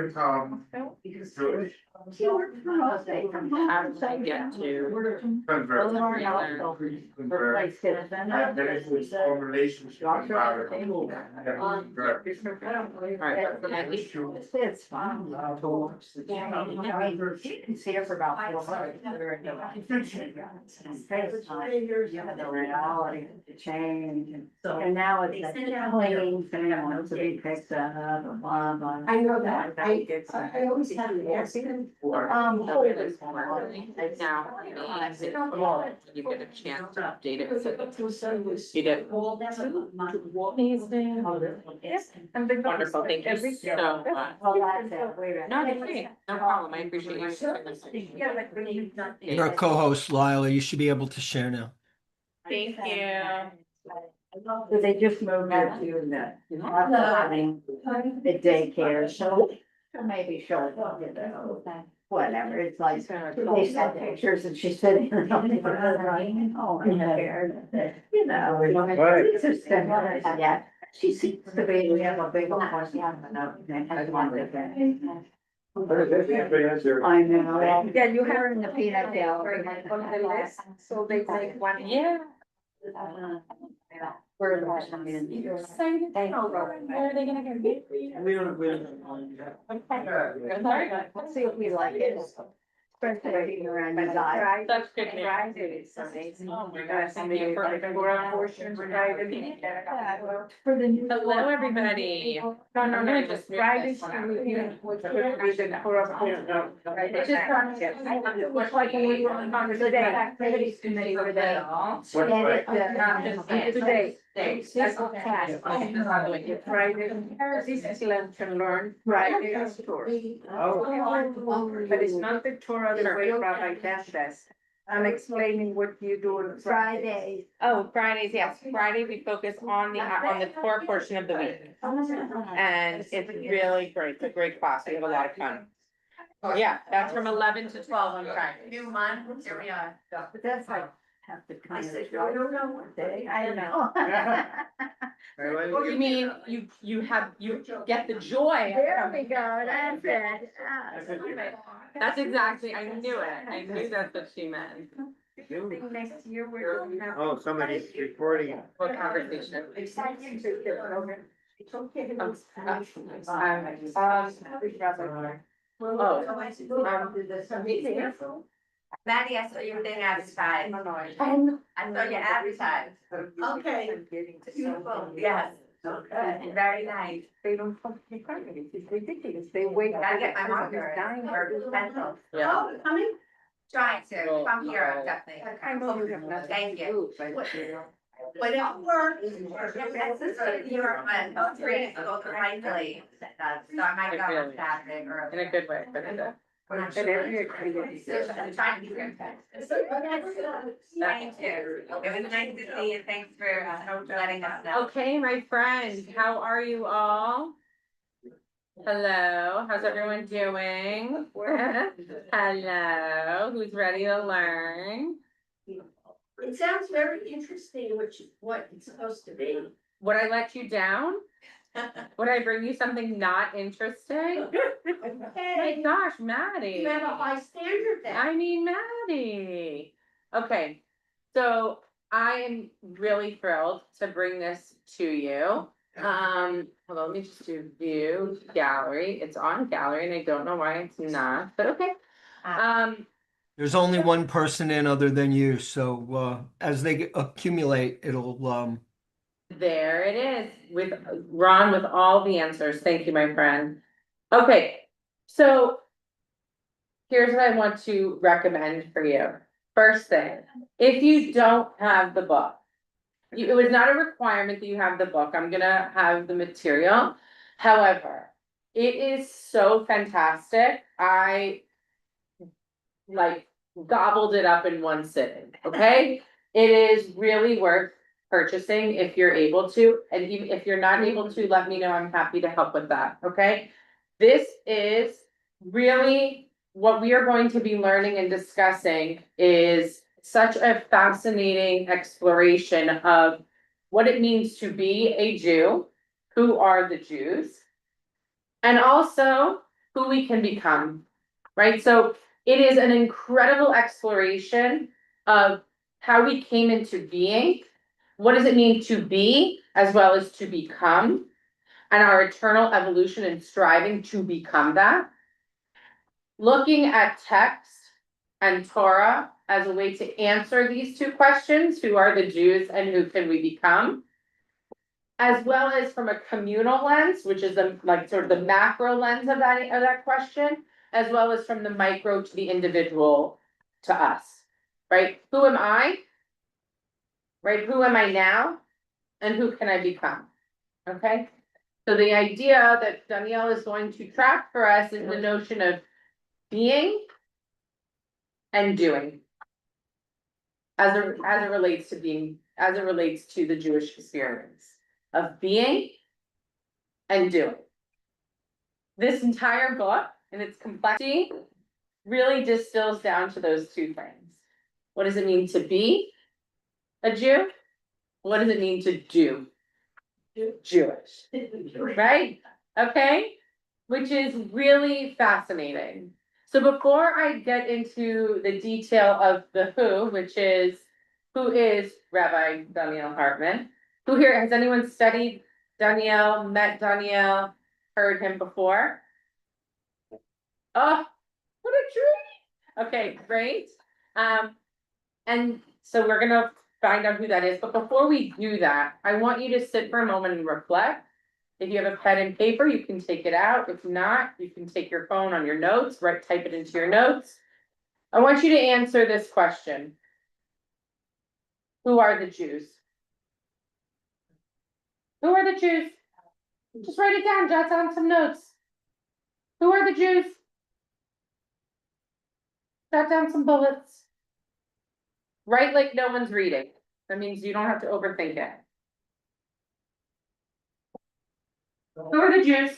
become Jewish. How did I get to? Convert. Replace it, then I- And then it was a relationship. Doctor about at the it. table. Yeah, correct. It's fine. You can see her for about 4 months. The reality, the change, and now it's a clean family to be picked up, blah, blah. I know that, I always had an accident. Um, Oh, now, you get a chance to update it. You did. Wonderful, thank you so much. Well, that's it. Wait a minute. No, okay, no problem, I appreciate you. You're a co-host, Laila. You should be able to share now. Thank you. So they just moved her to the daycare, so maybe she'll get the, whatever, it's like, they sent pictures and she's sitting there. Oh, my God. You know. Right. It's just, yeah, she seems to be, we have a big one. I know. Yeah, you have her in the peanut gallery. On the list, so they take one. Yeah. Where the last one is. You're excited. Where are they gonna go get for you? Let's see if we like it. Especially around the eye. That's good news. Friday, Sundays. Oh my gosh, Sunday, we're on portions, Friday. For the new. Hello, everybody. No, just Friday, which would be the core. It's just, it's like when we were on the activities committee where they. Today. That's okay. Friday, this is lunch and learn. Right. Friday is tour. But it's not the tour the way Rabbi does this. I'm explaining what you do on Friday. Friday. Oh, Fridays, yes. Friday, we focus on the core portion of the week. And it's really great. It's a great class. We have a lot of fun. Yeah, that's from 11 to 12 on Friday. New month, here we are. But that's like, have to kind of. I don't know what day. I don't know. You mean, you get the joy. There we go, that's it. That's exactly, I knew it. I knew that's what she meant. Next year, we're going to have. Oh, somebody's recording. What conversation? Maddie, I saw you didn't advertise. I saw you advertise. Okay. Yes. Okay. Very nice. They don't fucking practice. It's ridiculous. They wait. Gotta get my marker. Pencil. Yeah. Oh, coming? Trying to, Well, from here, definitely. I know you have nothing. Thank you. But it works. This is for your friend, three, go to Riley. So I might go on Saturday or. In a good way, but in a. I'm trying to be good. Thank you. It was nice to see you. Thanks for letting us know. Okay, my friends, how are you all? Hello, how's everyone doing? Hello, who's ready to learn? It sounds very interesting, what it's supposed to be. Would I let you down? Would I bring you something not interesting? My Hey, gosh, Maddie. you have a high standard then. I mean, Maddie. Okay, so I am really thrilled to bring this to you. Hold on, let me just do view gallery. It's on gallery and I don't know why it's not, but okay. There's only one person in other than you, so as they accumulate, it'll There it is with Ron with all the answers. Thank you, my friend. Okay, so here's what I want to recommend for you. First thing, if you don't have the book, it was not a requirement that you have the book. I'm gonna have the material. However, it is so fantastic. I like gobbled it up in one sitting, okay? It is really worth purchasing if you're able to, and even if you're not able to, let me know. I'm happy to help with that, okay? This is really what we are going to be learning and discussing is such a fascinating exploration of what it means to be a Jew, who are the Jews, and also who we can become, right? So it is an incredible exploration of how we came into being. What does it mean to be as well as to become? And our eternal evolution and striving to become that. Looking at text and Torah as a way to answer these two questions, who are the Jews and who can we become? As well as from a communal lens, which is the like sort of the macro lens of that question, as well as from the micro to the individual to us, right? Who am I? Right? Who am I now? And who can I become? Okay? So the idea that Donniel is going to track for us is the notion of being and doing. As it relates to being, as it relates to the Jewish experience of being and doing. This entire book and its complexity really distills down to those two things. What does it mean to be a Jew? What does it mean to do Jewish? Right? Okay? Which is really fascinating. So before I get into the detail of the who, which is, who is Rabbi Donniel Hartman? Who here, has anyone studied Donniel, met Donniel, heard him before? Oh, what a treat! Okay, great. And so we're gonna find out who that is, but before we do that, I want you to sit for a moment and reflect. If you have a pen and paper, you can take it out. If not, you can take your phone on your notes, type it into your notes. I want you to answer this question. Who are the Jews? Who are the Jews? Just write it down, jot down some notes. Who are the Jews? Jot down some bullets. Write like no one's reading. That means you don't have to overthink it. Who are the Jews?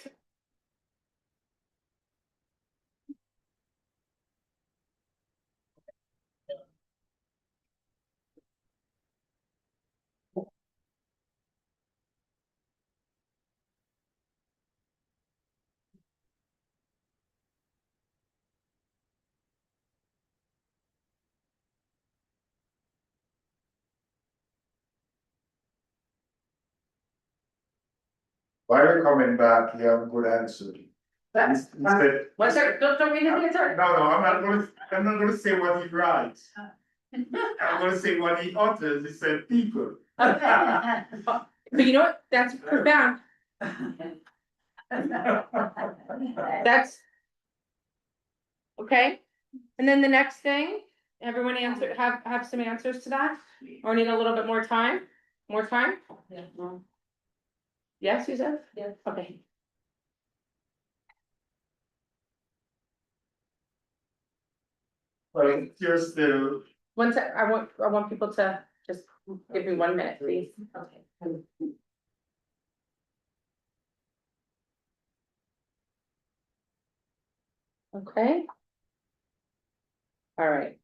Why are you coming back? You haven't good answer. Instead- What's that? Don't read the answer. No, I'm not gonna say what he writes. I'm gonna say what he utters. He said people. Okay. But you know what? That's profound. That's. Okay, and then the next thing, everyone answer, have some answers to that, or need a little bit more time? More time? Yeah. Yes, Susan? Yeah. Okay. Well, you're still, One sec, I want people to just give me 1 minute, please. Okay. Okay. All right.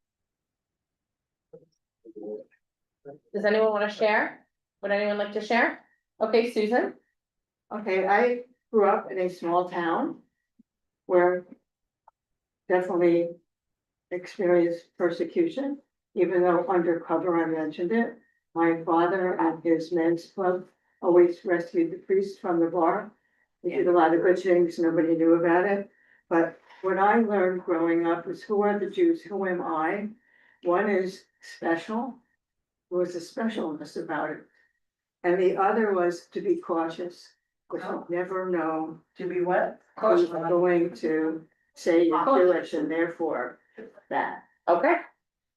Does anyone want to share? Would anyone like to share? Okay, Susan? Okay, I grew up in a small town where definitely experienced persecution, even though undercover I mentioned it. My father and his men's club always rescued the priests from the bar. They did a lot of good things, nobody knew about it. But what I learned growing up is who are the Jews, who am I? One is special, there was a specialness about it. And the other was to be cautious, because you never know To be what? who's going to say you're Jewish and therefore that. Okay,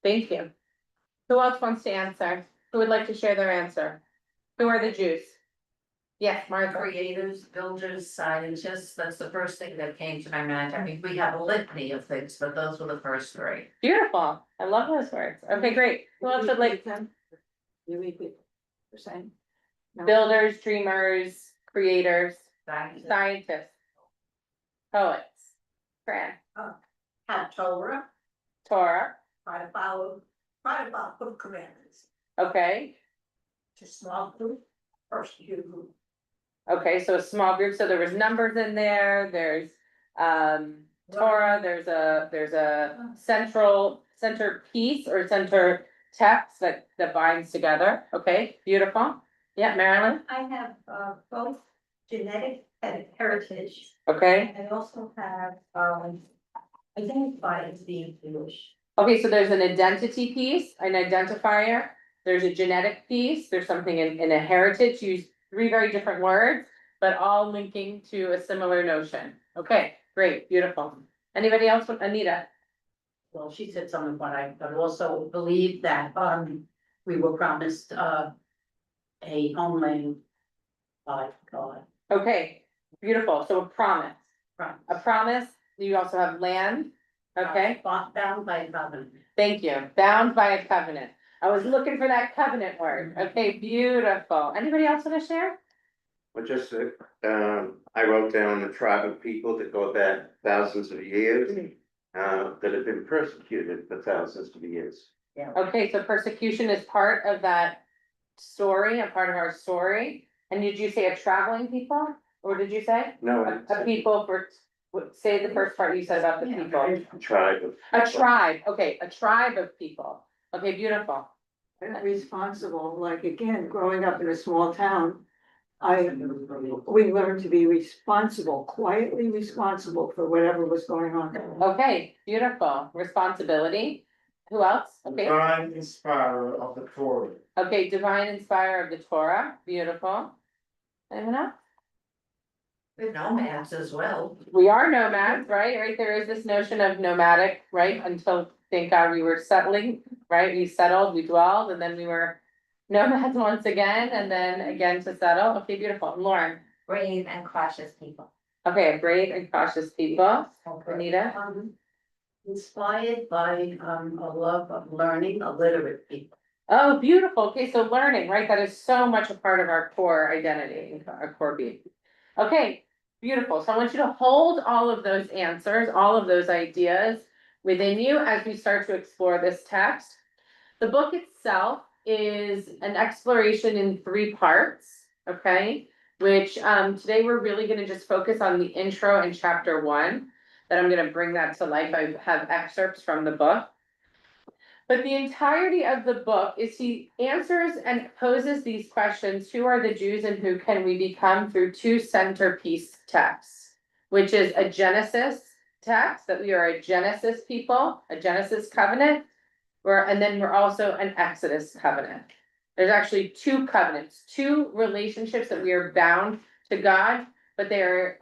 thank you. Who else wants to answer? Who would like to share their answer? Who are the Jews? Yes, Martha. Creators, builders, scientists, that's the first thing that came to my mind. I mean, we have a litany of things, but those were the first three. Beautiful. I love those words. Okay, great. Who else would like You repeat what you're saying? No. builders, dreamers, creators, Scientists. scientists, poets, Fran, Have Torah, Torah, try to follow the commandments. okay. To small group, first you group. Okay, so a small group, so there was numbers in there, there's Torah, there's a center piece or center text that binds together, okay, beautiful. Yeah, Marilyn, I have both genetic and heritage. okay, I also have identified as being Jewish. okay, so there's an identity piece, an identifier, there's a genetic piece, there's something in a heritage, use 3 very different words, but all linking to a similar notion, okay, great, beautiful. Anybody else, Anita? Well, she said some of what I, but also believe that, we were promised, a homeland by God. Okay, beautiful, so a promise. Promise. A promise, you also have land, okay, Bound by a covenant. thank you, bound by a covenant. I was looking for that covenant word, okay, beautiful. Anybody else wanna share? Well, just, I wrote down the tribe of people that go back thousands of years, that have been persecuted for thousands of years. Okay, so persecution is part of that story, a part of our story. And did you say a traveling people, or did you say? No, A people for, say the first part you said about the people. a tribe of. A tribe, okay, a tribe of people, okay, beautiful. Responsible, like again, growing up in a small town. We learned to be responsible, quietly responsible for whatever was going on. Okay, beautiful, responsibility. Who else? Okay, Divine inspirer of the Torah. okay, divine inspirer of the Torah, beautiful. Anyone else? We're nomads as well. We are nomads, right? Right, there is this notion of nomadic, right? Until, thank God, we were settling, right? We settled, we dwelled, and then we were nomads once again, and then again to settle. Okay, beautiful. Lauren, Brave and cautious people. okay, brave and cautious people. Anita, Inspired by, a love of learning, illiterate people. oh, beautiful. Okay, so learning, right? That is so much a part of our core identity, our core being. Okay, beautiful. So I want you to hold all of those answers, all of those ideas within you as we start to explore this text. The book itself is an exploration in 3 parts, okay? Which today we're really gonna just focus on the intro and chapter 1, that I'm gonna bring that to life. I have excerpts from the book. But the entirety of the book is he answers and poses these questions: who are the Jews and who can we become, through 2 centerpiece texts, which is a Genesis text, that we are a Genesis people, a Genesis covenant, and then we're also an Exodus covenant. There's actually 2 covenants, 2 relationships that we are bound to God, but they are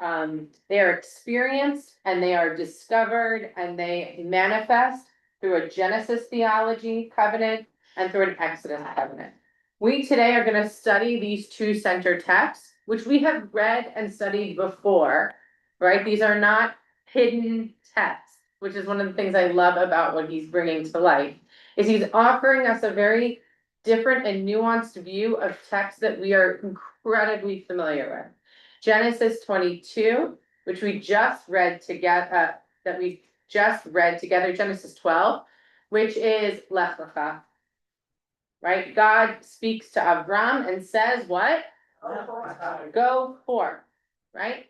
experienced and they are discovered and they manifest through a Genesis theology covenant and through an Exodus covenant. We today are gonna study these 2 center texts, which we have read and studied before, right? These are not hidden texts, which is one of the things I love about what he's bringing to life, is he's offering us a very different and nuanced view of text that we are incredibly familiar with. Genesis 22, which we just read together, Genesis 12, which is Lech Lecha. Right? God speaks to Avram and says what? Go forth, right?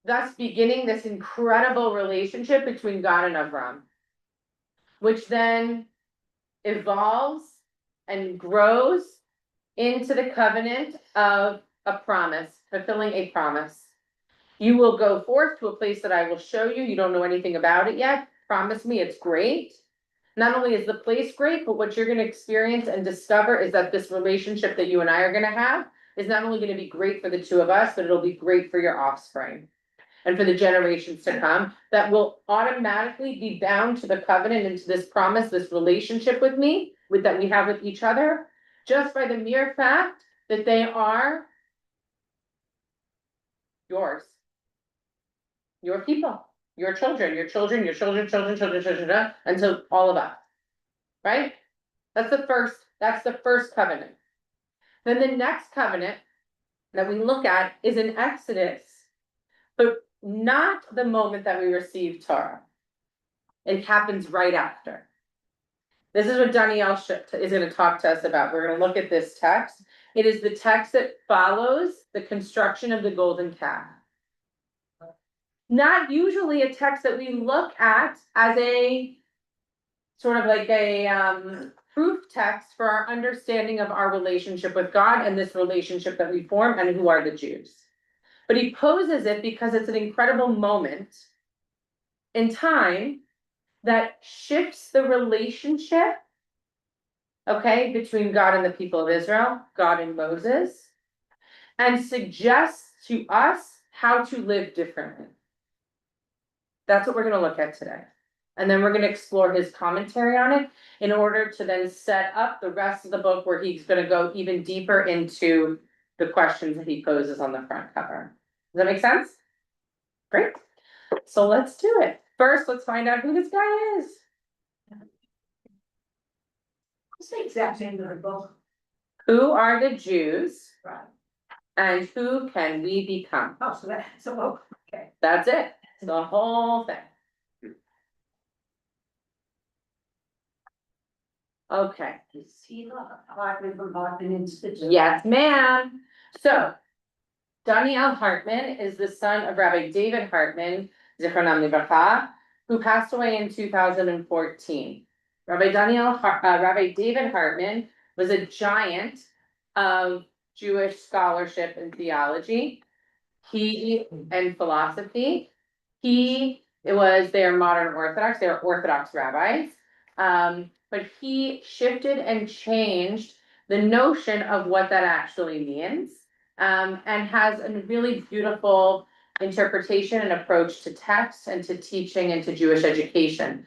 Thus beginning this incredible relationship between God and Avram, which then evolves and grows into the covenant of a promise, fulfilling a promise. You will go forth to a place that I will show you. You don't know anything about it yet. Promise me it's great. Not only is the place great, but what you're going to experience and discover is that this relationship that you and I are going to have is not only going to be great for the 2 of us, but it'll be great for your offspring and for the generations to come, that will automatically be bound to the covenant and to this promise, this relationship with me, that we have with each other, just by the mere fact that they are yours, your people, your children, children, until all of us, right? That's the first covenant. Then the next covenant that we look at is in Exodus, but not the moment that we receive Torah. It happens right after. This is what Donniel is going to talk to us about. We're going to look at this text. It is the text that follows the construction of the golden calf. not usually a text that we look at as a sort of like a proof text for our understanding of our relationship with God and this relationship that we form and who are the Jews. But he poses it because it's an incredible moment in time that shifts the relationship, okay, between God and the people of Israel, God and Moses, and suggests to us how to live differently. That's what we're going to look at today. And then we're going to explore his commentary on it in order to then set up the rest of the book where he's going to go even deeper into the questions that he poses on the front cover. Does that make sense? Great. So let's do it. First, let's find out who this guy is. What's the exact name of the book? Who are the Jews Right. and who can we become? Oh, so that's a book, okay. That's it. It's the whole thing. Okay. Is he Hartman from Hartman Institute? Yes, ma'am. So Donniel Hartman is the son of Rabbi David Hartman, Zichronam Livracha, who passed away in 2014. Rabbi David Hartman was a giant of Jewish scholarship and theology. And philosophy. They are modern Orthodox, they are Orthodox rabbis. But he shifted and changed the notion of what that actually means. And has a really beautiful interpretation and approach to text and to teaching and to Jewish education.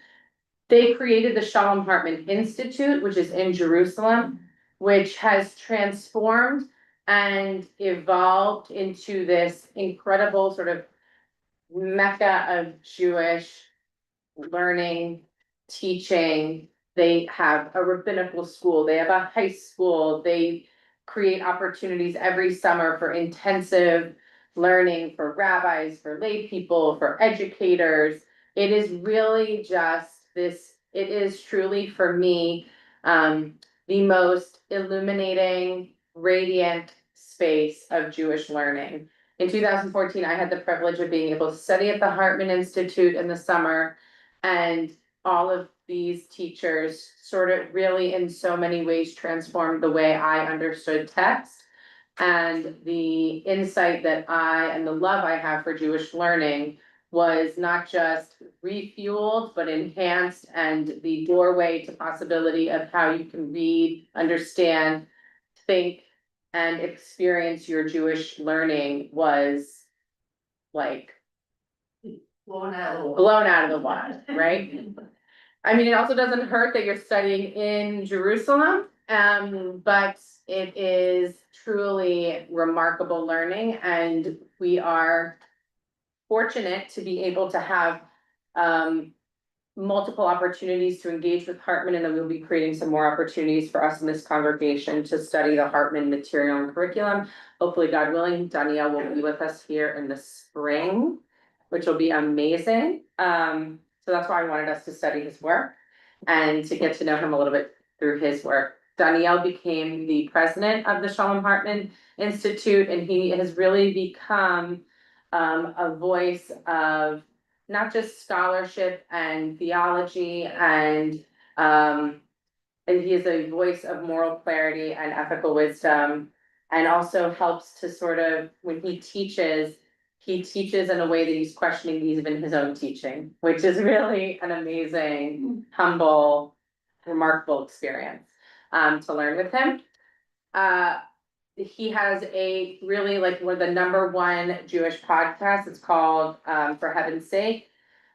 They created the Shalom Hartman Institute, which is in Jerusalem, which has transformed and evolved into this incredible sort of mecca of Jewish learning, teaching. They have a rabbinical school, they have a high school, they create opportunities every summer for intensive learning for rabbis, for lay people, for educators. It is really just this, it is truly for me, the most illuminating, radiant space of Jewish learning. In 2014, I had the privilege of being able to study at the Hartman Institute in the summer, and all of these teachers sort of really in so many ways transformed the way I understood text. And the insight that and the love I have for Jewish learning was not just refueled, but enhanced, and the doorway to possibility of how you can read, understand, think, and experience your Jewish learning was like Blown out of the water. blown out of the water, right? I mean, it also doesn't hurt that you're studying in Jerusalem, but it is truly remarkable learning, and we are fortunate to be able to have multiple opportunities to engage with Hartman, and then we'll be creating some more opportunities for us in this congregation to study the Hartman material and curriculum. Hopefully, God willing, Donniel will be with us here in the spring, which will be amazing. So that's why I wanted us to study his work and to get to know him a little bit through his work. Donniel became the president of the Shalom Hartman Institute, and he has really become a voice of not just scholarship and theology and he is a voice of moral clarity and ethical wisdom, and also helps to sort of, when he teaches in a way that he's questioning even his own teaching, which is really an amazing, humble, remarkable experience to learn with him. He has a really one of the #1 Jewish podcasts. It's called For Heaven's Sake.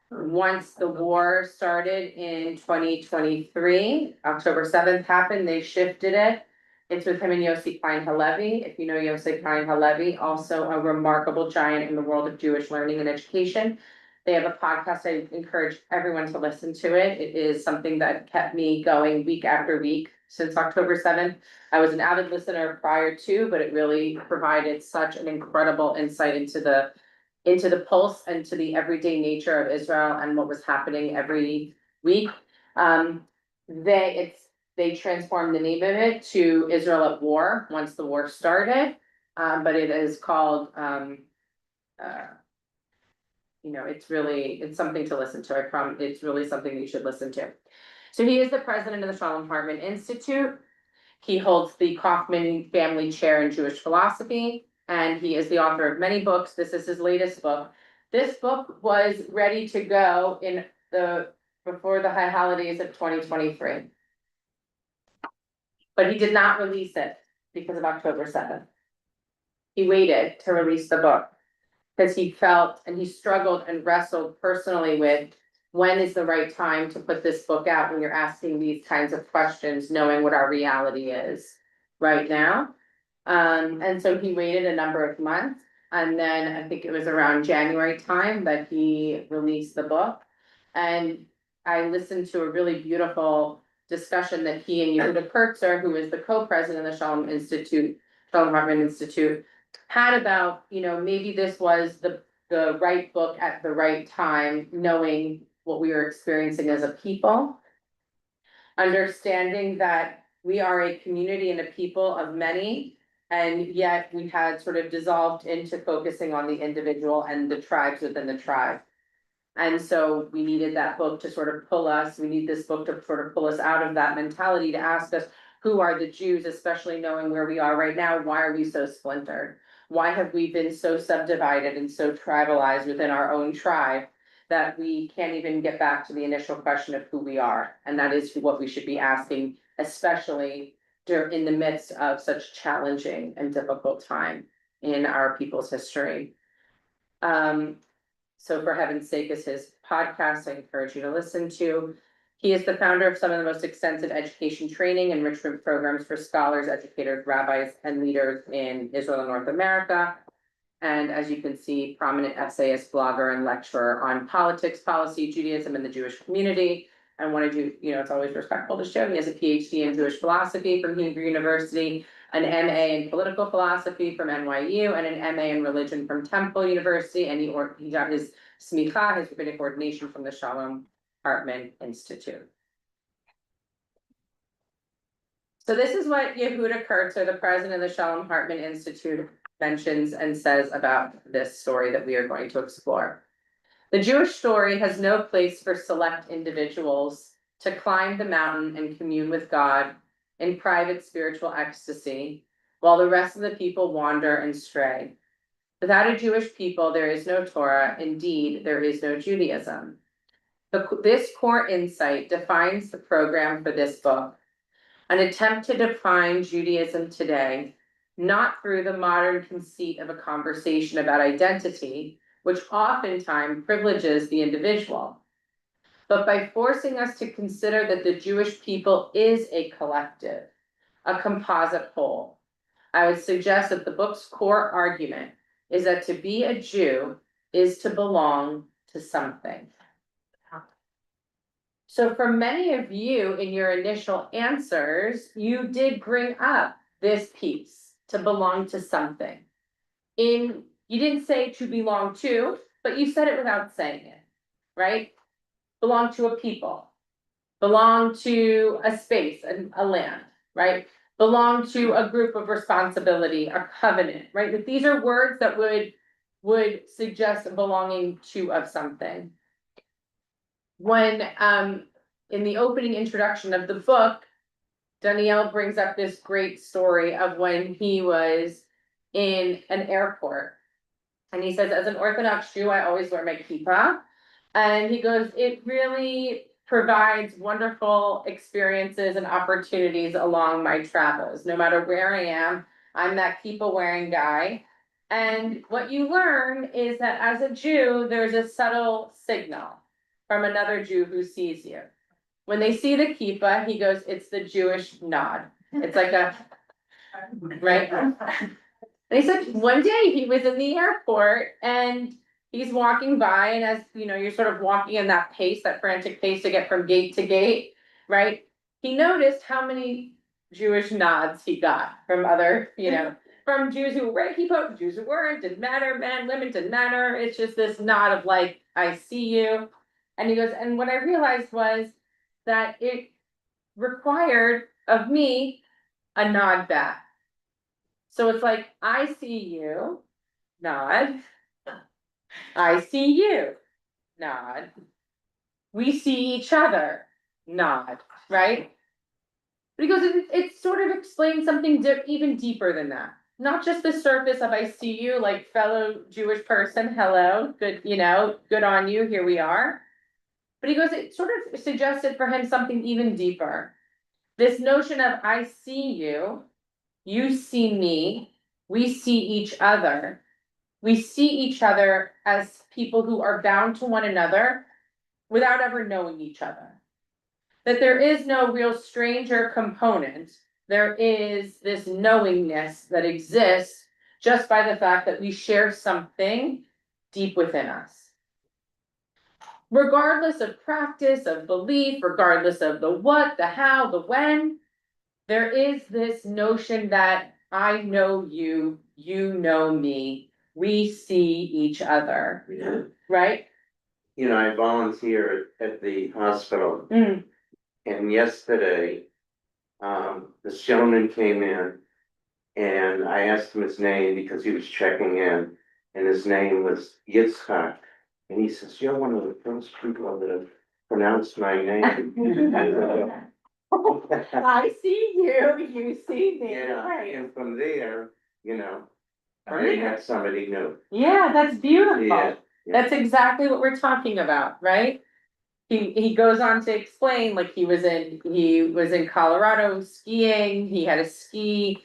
Once the war started in 2023, October 7th happened, they shifted it. It's with him and Yossi Klein Halevi. If you know Yossi Klein Halevi, also a remarkable giant in the world of Jewish learning and education. They have a podcast. I encourage everyone to listen to it. It is something that kept me going week after week since October 7th. I was an avid listener prior to, but it really provided such an incredible insight into the pulse and to the everyday nature of Israel and what was happening every week. They transformed the name of it to Israel at War once the war started. But it is called it's something to listen to. I promise, it's really something you should listen to. So he is the president of the Shalom Hartman Institute. He holds the Kaufman Family Chair in Jewish Philosophy, and he is the author of many books. This is his latest book. This book was ready to go before the high holidays of 2023. But he did not release it because of October 7th. He waited to release the book because he felt and he struggled and wrestled personally with when is the right time to put this book out when you're asking these kinds of questions, knowing what our reality is right now. And so he waited a number of months, and then I think it was around January time that he released the book. And I listened to a really beautiful discussion that he and Yehuda Kurtzer, who is the co-president of the Shalom Hartman Institute, had about, maybe this was the right book at the right time, knowing what we were experiencing as a people. Understanding that we are a community and a people of many, and yet we had sort of dissolved into focusing on the individual and the tribes within the tribe. And so we needed that book to sort of pull us, we need this book to sort of pull us out of that mentality to ask us, who are the Jews, especially knowing where we are right now, why are we so splintered? Why have we been so subdivided and so tribalized within our own tribe that we can't even get back to the initial question of who we are? And that is what we should be asking, especially in the midst of such challenging and difficult time in our people's history. So for heaven's sake is his podcast I encourage you to listen to. He is the founder of some of the most extensive education training and enrichment programs for scholars, educators, rabbis, and leaders in Israel and North America. And as you can see, prominent essayist, blogger, and lecturer on politics, policy, Judaism, and the Jewish community. I wanted you, it's always respectful to show he has a PhD in Jewish philosophy from Hebrew University, an MA in political philosophy from NYU, and an MA in religion from Temple University. And he got his smicha, his rabbinic ordination, from the Shalom Hartman Institute. So this is what Yehuda Kurtzer, the president of the Shalom Hartman Institute, mentions and says about this story that we are going to explore. The Jewish story has no place for select individuals to climb the mountain and commune with God in private spiritual ecstasy, while the rest of the people wander and stray. Without a Jewish people, there is no Torah. Indeed, there is no Judaism. This core insight defines the program for this book, an attempt to define Judaism today, not through the modern conceit of a conversation about identity, which oftentimes privileges the individual, but by forcing us to consider that the Jewish people is a collective, a composite whole. I would suggest that the book's core argument is that to be a Jew is to belong to something. So for many of you in your initial answers, you did bring up this piece, to belong to something. You didn't say to belong to, but you said it without saying it, right? Belong to a people, belong to a space, a land, right? Belong to a group of responsibility, a covenant, right? That these are words that would suggest belonging to of something. When in the opening introduction of the book, Donniel brings up this great story of when he was in an airport. And he says, as an Orthodox Jew, I always wear my kippah. And he goes, it really provides wonderful experiences and opportunities along my travels. No matter where I am, I'm that kippah wearing guy. And what you learn is that as a Jew, there's a subtle signal from another Jew who sees you. When they see the kippah, he goes, it's the Jewish nod. It's like right? And he said one day he was in the airport and he's walking by, and as you're sort of walking in that pace, that frantic pace to get from gate to gate, right? He noticed how many Jewish nods he got from other, from Jews who were wearing kippah, Jews who weren't, didn't matter, men, women, didn't matter. It's just this nod of like, I see you. And he goes, and what I realized was that it required of me a nod back. So it's like, I see you, nod, I see you, nod. We see each other, nod, right? Because it sort of explains something even deeper than that. Not just the surface of I see you, like fellow Jewish person, hello, good, good on you, here we are. But he goes, it sort of suggested for him something even deeper. This notion of I see you, you see me, we see each other. We see each other as people who are bound to one another without ever knowing each other. That there is no real stranger component. There is this knowingness that exists just by the fact that we share something deep within us. Regardless of practice, of belief, regardless of the what, the how, the when, there is this notion that I know you, you know me, we see each other, Yeah. right? You know, I volunteer at the hospital. Mm. And yesterday, this gentleman came in and I asked him his name because he was checking in, and his name was Yitzhak. And he says, "You're one of the first people that have pronounced my name." I see you, you see me, Yeah, right? and from there, I got somebody new. Yeah, that's beautiful. Yeah. That's exactly what we're talking about, right? He goes on to explain, like he was in Colorado skiing, he had a ski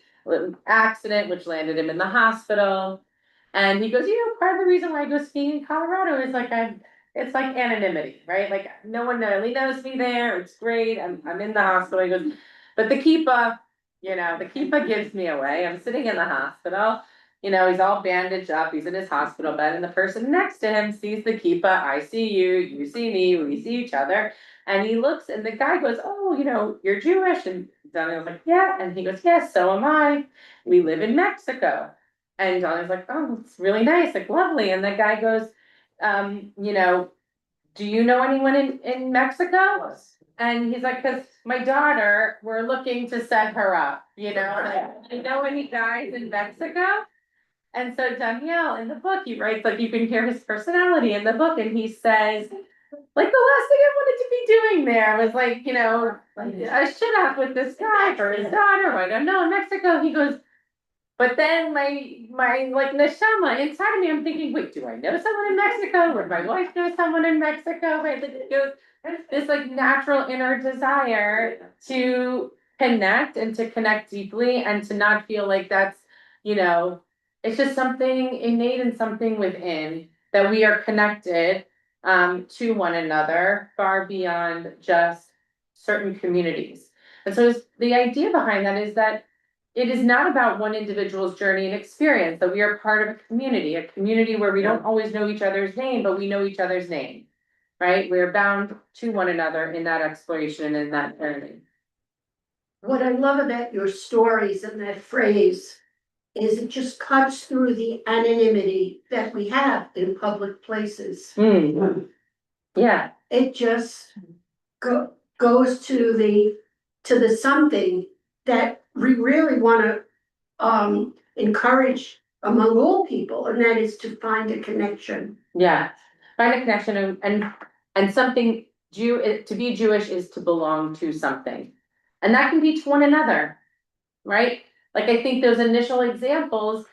accident which landed him in the hospital. And he goes, part of the reason why I go skiing in Colorado is it's like anonymity, right? Like no one really knows me there, it's great, I'm in the hospital. He goes, but the kippah gives me away. I'm sitting in the hospital. He's all bandaged up, he's in his hospital bed, and the person next to him sees the kippah, I see you, you see me, we see each other. And he looks, and the guy goes, oh, you're Jewish. And Donniel's like, yeah. And he goes, yes, so am I. We live in Mexico. And Donniel's like, oh, it's really nice, like lovely. And the guy goes, do you know anyone in Mexico? And he's like, cause my daughter, we're looking to set her up, like, do you know any guys in Mexico? And so Donniel in the book, he writes, like, you can hear his personality in the book, and he says, like, the last thing I wanted to be doing there was like, a shit up with this guy for his daughter, I don't know, in Mexico. He goes, but then my like neshama inside of me, I'm thinking, wait, do I know someone in Mexico? Would my wife know someone in Mexico? Right? Like, it goes, this like natural inner desire to connect and to connect deeply and to not feel like that's, it's just something innate and something within that we are connected to one another far beyond just certain communities. And so the idea behind that is that it is not about one individual's journey and experience, that we are part of a community where we don't always know each other's name, but we know each other's name, right? We are bound to one another in that exploration and in that journey. What I love about your stories and that phrase is it just cuts through the anonymity that we have in public places. Yeah. It just goes to the something that we really want to encourage among all people, and that is to find a connection. Yeah, find a connection and something. To be Jewish is to belong to something, and that can be to one another, right? Like I think those initial examples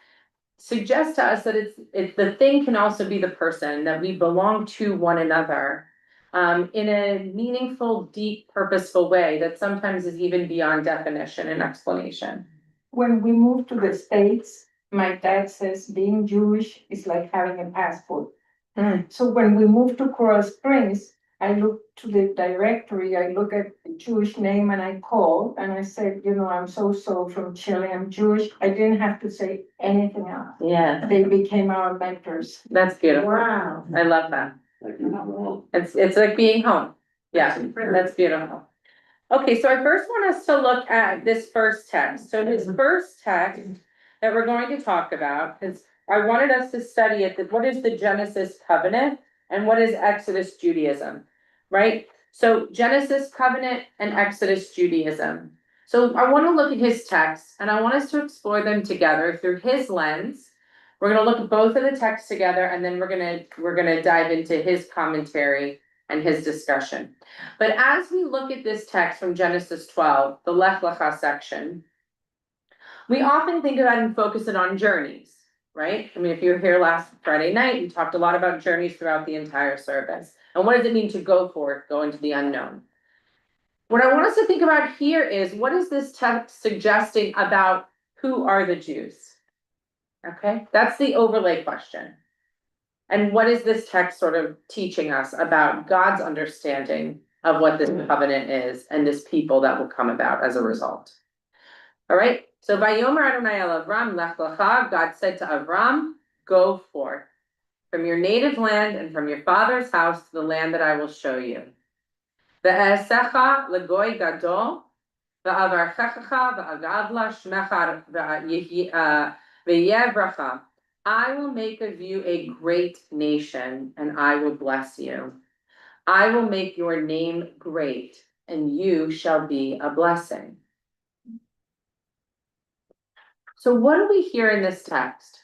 suggest to us that it's the thing can also be the person, that we belong to one another in a meaningful, deep, purposeful way that sometimes is even beyond definition and explanation. When we moved to the States, my dad says being Jewish is like having a passport. So when we moved to Coral Springs, I looked to the directory, I look at the Jewish name and I called and I said, I'm so from Chile, I'm Jewish. I didn't have to say anything else. Yeah. They became our mentors. That's beautiful. Wow. I love that. It's like being home. Yeah, that's beautiful. Okay, so I first want us to look at this first text. So his first text that we're going to talk about is, I wanted us to study it, what is the Genesis covenant and what is Exodus Judaism, right? So Genesis covenant and Exodus Judaism. So I want to look at his text and I want us to explore them together through his lens, We're gonna look at both of the texts together and then we're gonna dive into his commentary and his discussion. But as we look at this text from Genesis 12, the Lech Lecha section, we often think about and focus it on journeys, right? I mean, if you were here last Friday night, we talked a lot about journeys throughout the entire service. And what does it mean to go forth, go into the unknown? What I want us to think about here is, what is this text suggesting about who are the Jews? Okay, that's the overlay question. And what is this text sort of teaching us about God's understanding of what this covenant is and this people that will come about as a result? All right, so Vayomer Adonai el Avram lech lecha, God said to Avram, go forth from your native land and from your father's house to the land that I will show you. Ve'esecha legoy gadol, ve'avarchecha ve'agadla shmecha ve'yeh bracha. I will make of you a great nation, and I will bless you. I will make your name great, and you shall be a blessing. So what do we hear in this text?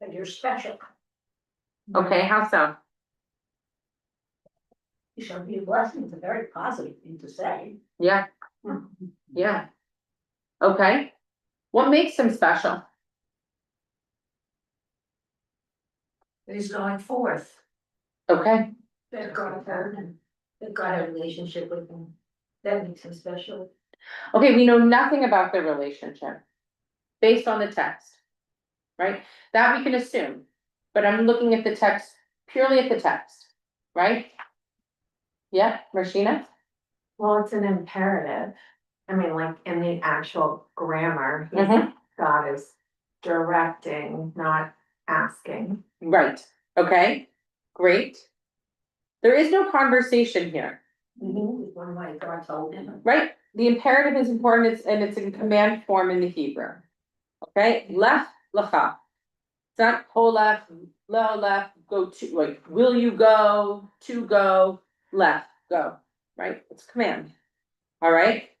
And you're special. Okay, how so? You shall be a blessing. It's a very positive thing to say. Yeah. Yeah. Okay. What makes him special? He's going forth. Okay, They've got a relationship with him. That makes him special. okay, we know nothing about their relationship based on the text, right? That we can assume, but I'm looking at the text, purely at the text, right? Yeah, Marshina? Well, it's an imperative. I mean, like in the actual grammar, Mhm. God is directing, not asking. Right, okay, great. There is no conversation here, One way God told him. right? The imperative is important, and it's in command form in the Hebrew. Okay, lech lecha. It's not holech, lo-lech, go to, like, will you go, to go, left, go, right? It's command. All right?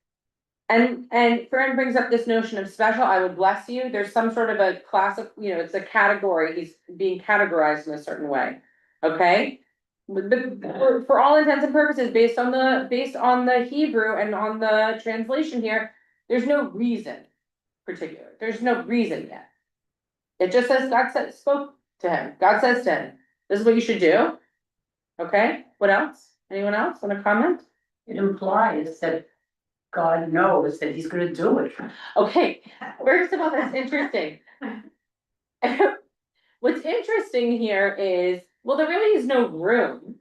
And Fern brings up this notion of special, I would bless you. There's some sort of a classic, it's a category, he's being categorized in a certain way. Okay? But for all intents and purposes, based on the Hebrew and on the translation here, there's no reason particular. There's no reason yet. It just says spoke to him. God says to him, this is what you should do. Okay, what else? Anyone else want to comment? It implies that God knows that he's gonna do it. Okay, first of all, that's interesting. What's interesting here is, well, there really is no room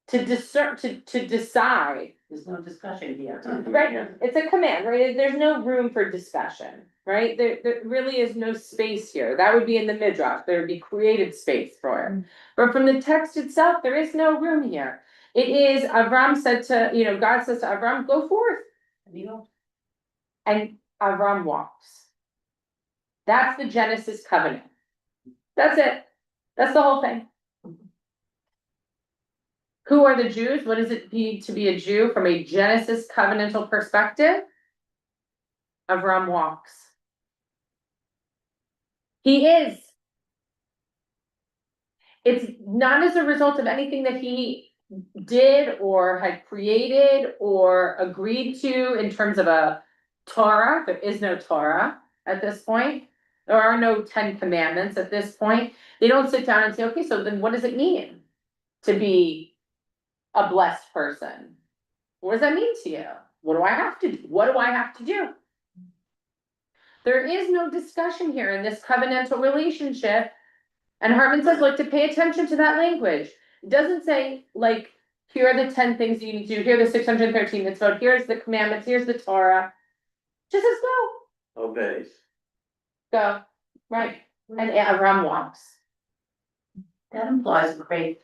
to discern, to decide. There's no discussion here. Right, it's a command, right? There's no room for discussion, right? There really is no space here. That would be in the midrash. There would be created space for it. But from the text itself, there is no room here. It is, Avram said to, God says to Avram, go forth. And Avram walks. That's the Genesis covenant. That's it. That's the whole thing. Who are the Jews? What does it mean to be a Jew from a Genesis covenantal perspective? Avram walks. He is. It's not as a result of anything that he did or had created or agreed to in terms of a Torah. There is no Torah at this point. There are no 10 commandments at this point. They don't sit down and say, okay, so then what does it mean to be a blessed person? What does that mean to you? What do I have to do? What do I have to do? There is no discussion here in this covenantal relationship. And Hartman says, like, to pay attention to that language. It doesn't say, like, here are the 10 things you need to do. Here are the 613 mitzvot. Here's the commandments. Here's the Torah. Just says go. Obeys. Go. Right. And Avram walks. That implies faith.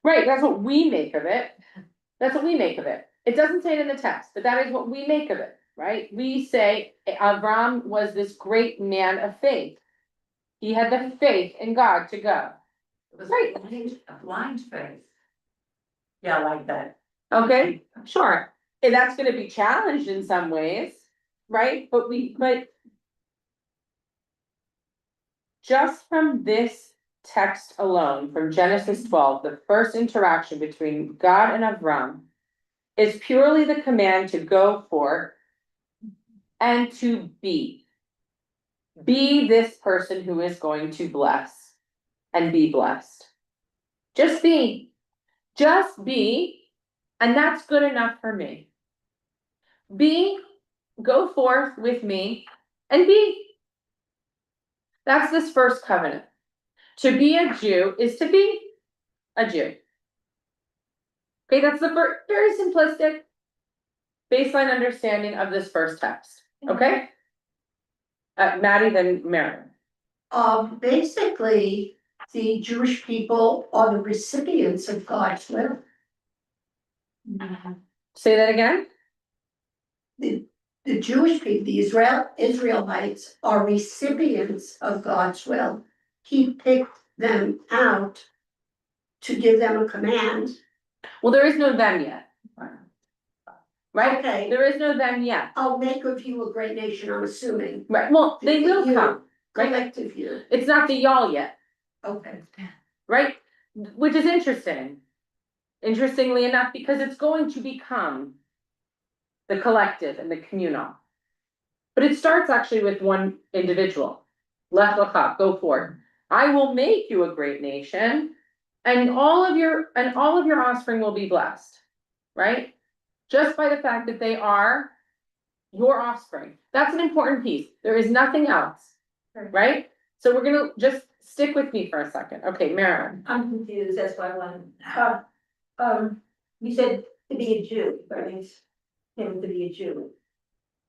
Right. That's what we make of it. That's what we make of it. It doesn't say it in the text, but that is what we make of it. Right? We say Avram was this great man of faith. He had the faith in God to go. It was Right. a blind faith. Yeah, I like that. Okay, sure. and that's gonna be challenged in some ways, right? But just from this text alone, from Genesis 12, the first interaction between God and Avram is purely the command to go forth and to be. Be this person who is going to bless and be blessed. Just be. Just be, and that's good enough for me. Be, go forth with me and be. That's this first covenant. To be a Jew is to be a Jew. Okay, that's the very simplistic baseline understanding of this first text, okay? Maddie, then Mary. Basically, the Jewish people are the recipients of God's will. Say that again? The Jewish people, the Israelites are recipients of God's will. He picked them out to give them a command. Well, there is no them yet. Right? Okay. There is no them yet. I'll make of you a great nation, I'm assuming. Right, well, they will You, come, right? Collective you. It's not the y'all yet, Okay. right? Which is interesting. Interestingly enough, because it's going to become the collective and the communal. But it starts actually with one individual. Lech lecha, go forth. I will make you a great nation, and all of your offspring will be blessed, right? Just by the fact that they are your offspring. That's an important piece. There is nothing else, right? So we're gonna just stick with me for a second. Okay, Marilyn. I'm confused, that's why I wanted, you said to be a Jew, that means him to be a Jew.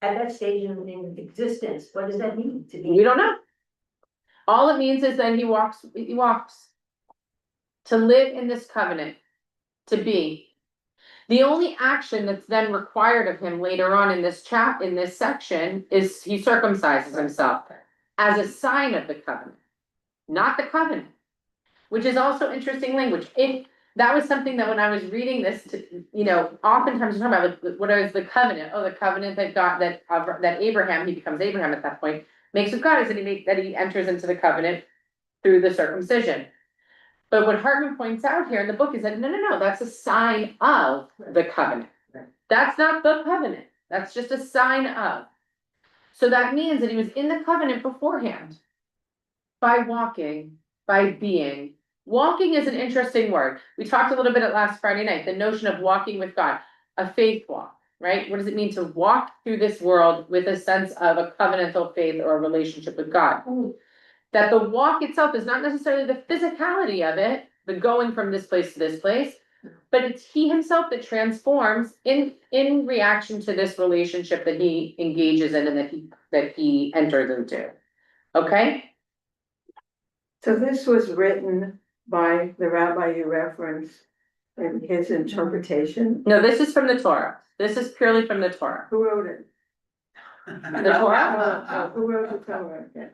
At that stage in existence, what does that mean to be? We don't know. All it means is that he walks to live in this covenant, to be. The only action that's then required of him later on in this section is he circumcises himself as a sign of the covenant, not the covenant, which is also interesting language. If that was something that when I was reading this, oftentimes you're talking about what is the covenant? Oh, the covenant that God, that Abraham, he becomes Abraham at that point, makes with God is that he enters into the covenant through the circumcision. But what Hartman points out here in the book is that no, that's a sign of the covenant. That's not the covenant. That's just a sign of. So that means that he was in the covenant beforehand by walking, by being. Walking is an interesting word. We talked a little bit at last Friday night, the notion of walking with God, a faith walk, right? What does it mean to walk through this world with a sense of a covenantal faith or a relationship with God? That the walk itself is not necessarily the physicality of it, the going from this place to this place, but it's he himself that transforms in reaction to this relationship that he engages in and that he enters into. Okay? So this was written by the rabbi you referenced in his interpretation. No, this is from the Torah. This is purely from the Torah. Who wrote it? The Torah? Who wrote the Torah? Okay.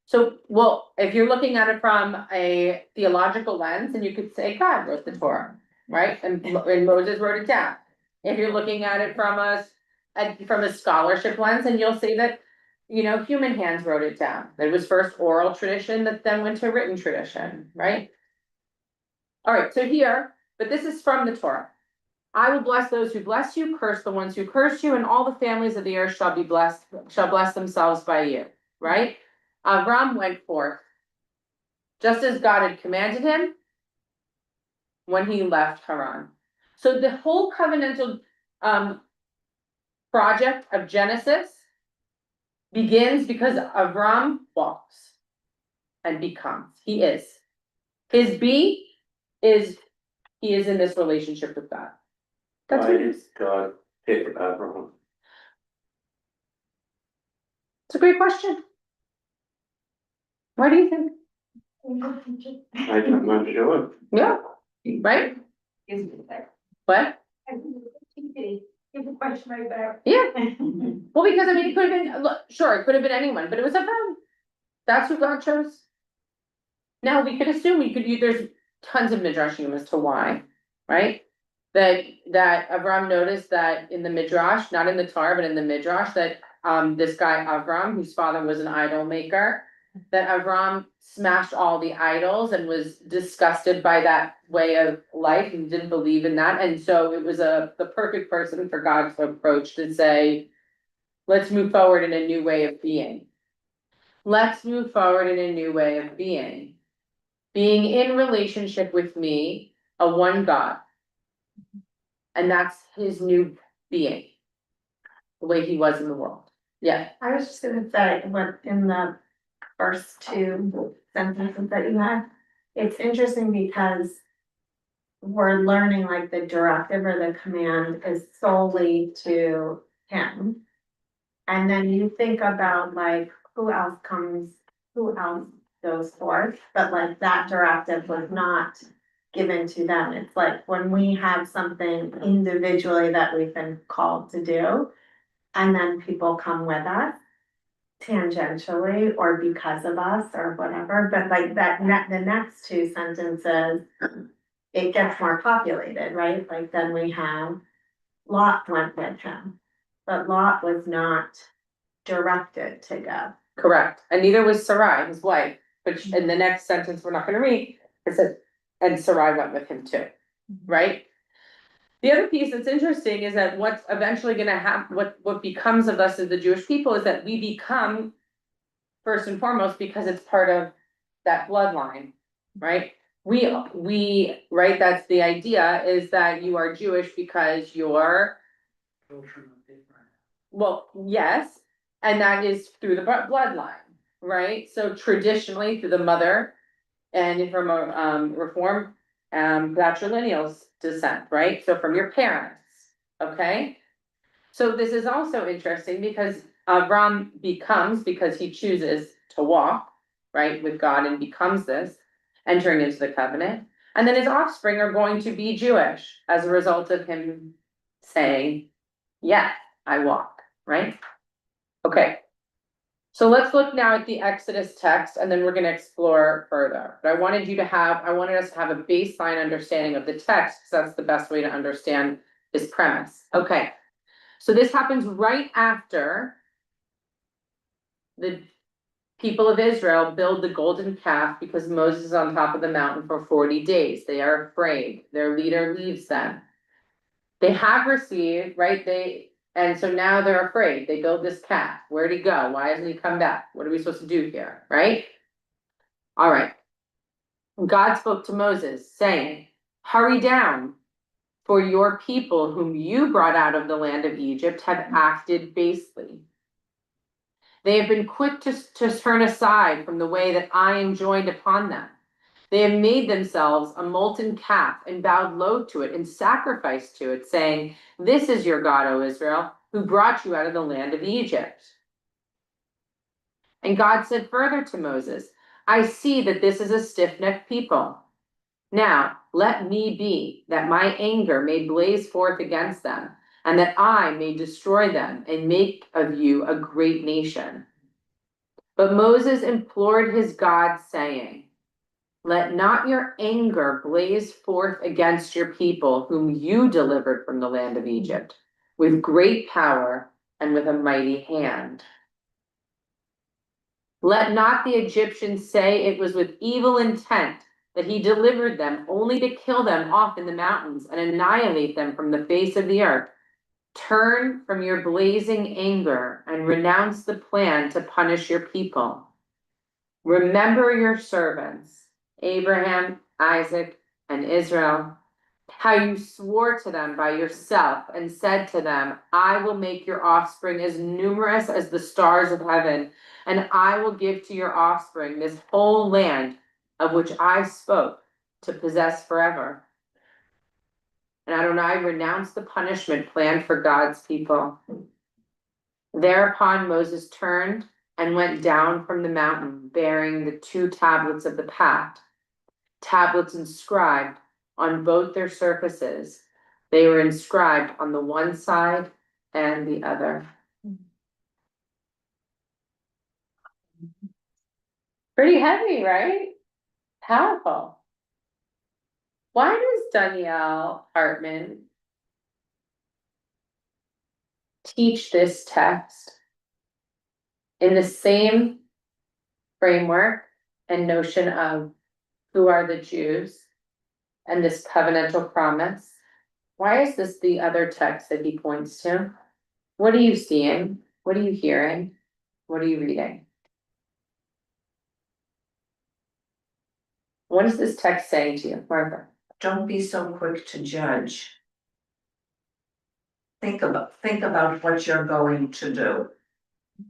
So, well, if you're looking at it from a theological lens, then you could say God wrote the Torah, right? And Moses wrote it down. If you're looking at it from a scholarship lens, and you'll see that, human hands wrote it down. There was first oral tradition that then went to written tradition, right? All right, so here, but this is from the Torah. I will bless those who bless you, curse the ones who curse you, and all the families of the earth shall bless themselves by you, right? Avram went forth, just as God had commanded him when he left Haran. So the whole covenantal project of Genesis begins because Avram walks and becomes. He is. His be is he is in this relationship with God. That's Why what it did is. God pick Abraham? It's a great question. Why do you think? I'm not sure. Yeah, right? What? Give a question right back. Yeah. Well, because it could have been, sure, it could have been anyone, but it was Avram. That's who God chose. Now, we could assume there's tons of midrashim as to why, right? that Avram noticed that in the Midrash, not in the Torah, but in the Midrash, that this guy Avram, whose father was an idol maker, that Avram smashed all the idols and was disgusted by that way of life and didn't believe in that. And so it was the perfect person for God to approach to say, let's move forward in a new way of being. Let's move forward in a new way of being. Being in relationship with me, a one God. And that's his new being. The way he was in the world. Yeah. I was just gonna say, what in the first two sentences that you had, it's interesting because we're learning like the directive or the command is solely to him. And then you think about like who else goes forth, but like that directive was not given to them. It's like when we have something individually that we've been called to do, and then people come with us tangentially or because of us or whatever, but like the next two sentences, it gets more populated, right? Like then we have Lot went with him, but Lot was not directed to go. Correct. And neither was Sarai, his wife, which in the next sentence we're not gonna read, it said, and Sarai went with him too, right? The other piece that's interesting is that what's eventually gonna happen, what becomes of us as the Jewish people is that we become, first and foremost, because it's part of that bloodline, right? Right, that's the idea, is that you are Jewish because you're, well, yes, and that is through the bloodline, right? So traditionally through the mother, and from a reform, patrilineal's descent, right? So from your parents, okay? So this is also interesting because Avram becomes, because he chooses to walk, right, with God and becomes this, entering into the covenant. And then his offspring are going to be Jewish as a result of him saying, yeah, I walk, right? Okay. So let's look now at the Exodus text and then we're gonna explore further. But I wanted us to have a baseline understanding of the text because that's the best way to understand this premise. Okay. So this happens right after the people of Israel build the golden calf because Moses is on top of the mountain for 40 days. They are afraid. Their leader leaves them. They have received, right? And so now they're afraid. They build this calf. Where'd he go? Why hasn't he come back? What are we supposed to do here? Right? All right. God spoke to Moses saying, hurry down, for your people whom you brought out of the land of Egypt have acted basely. They have been quick to turn aside from the way that I enjoined upon them. They have made themselves a molten calf and bowed low to it and sacrificed to it, saying, this is your God, O Israel, who brought you out of the land of Egypt. And God said further to Moses, I see that this is a stiff-necked people. Now, let me be, that my anger may blaze forth against them, and that I may destroy them and make of you a great nation. But Moses implored his God, saying, let not your anger blaze forth against your people, whom you delivered from the land of Egypt, with great power and with a mighty hand. Let not the Egyptians say it was with evil intent that he delivered them only to kill them off in the mountains and annihilate them from the face of the earth. Turn from your blazing anger and renounce the plan to punish your people. Remember your servants, Abraham, Isaac, and Israel, how you swore to them by yourself and said to them, I will make your offspring as numerous as the stars of heaven, and I will give to your offspring this whole land of which I spoke to possess forever. And Adonai renounced the punishment planned for God's people. Thereupon Moses turned and went down from the mountain, bearing the 2 tablets of the pact, tablets inscribed on both their surfaces. They were inscribed on the one side and the other. Pretty heavy, right? Powerful. Why does Donniel Hartman teach this text in the same framework and notion of who are the Jews and this covenantal promise? Why is this the other text that he points to? What are you seeing? What are you hearing? What are you reading? What is this text saying to you, Martha? Don't be so quick to judge. Think about what you're going to do.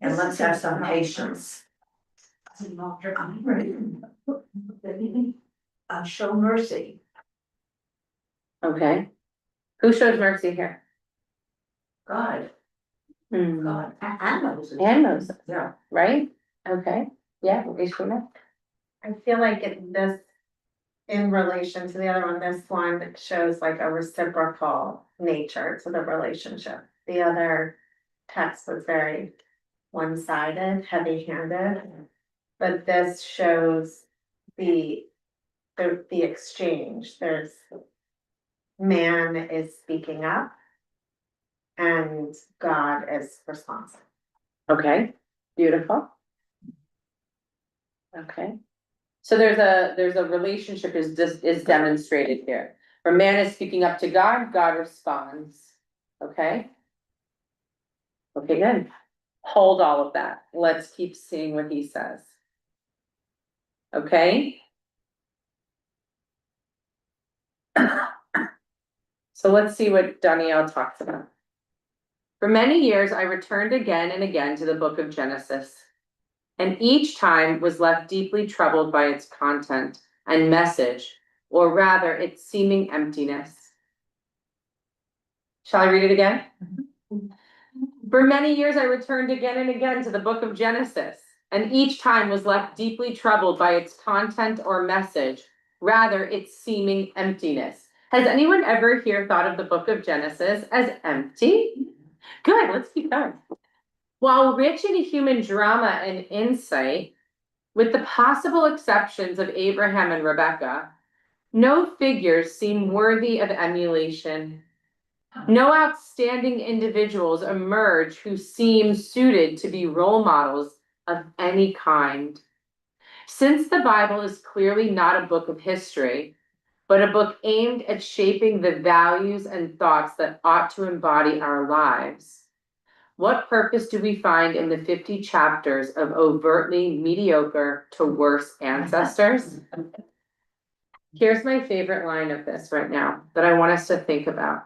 And let's have some patience. Show mercy. Okay. Who shows mercy here? God, Hmm. God. And Moses. And Moses, Yeah. right? Okay, yeah, Ishmael. I feel like this, in relation to the other one, this one shows like a reciprocal nature to the relationship. The other text was very one-sided, heavy-handed. But this shows the exchange. There's man is speaking up and God is responsive. Okay, beautiful. Okay. So there's a relationship is demonstrated here. Where man is speaking up to God, God responds. Okay? Okay, good. Hold all of that. Let's keep seeing what he says. Okay? So let's see what Donniel talks about. For many years, I returned again and again to the book of Genesis, and each time was left deeply troubled by its content and message, or rather its seeming emptiness. Shall I read it again? For many years, I returned again and again to the book of Genesis, and each time was left deeply troubled by its content or message, rather its seeming emptiness. Has anyone ever here thought of the book of Genesis as empty? Good, let's keep going. While rich in human drama and insight, with the possible exceptions of Abraham and Rebecca, no figures seem worthy of emulation. No outstanding individuals emerge who seem suited to be role models of any kind. Since the Bible is clearly not a book of history, but a book aimed at shaping the values and thoughts that ought to embody our lives, what purpose do we find in the 50 chapters of overtly mediocre to worse ancestors? Here's my favorite line of this right now that I want us to think about.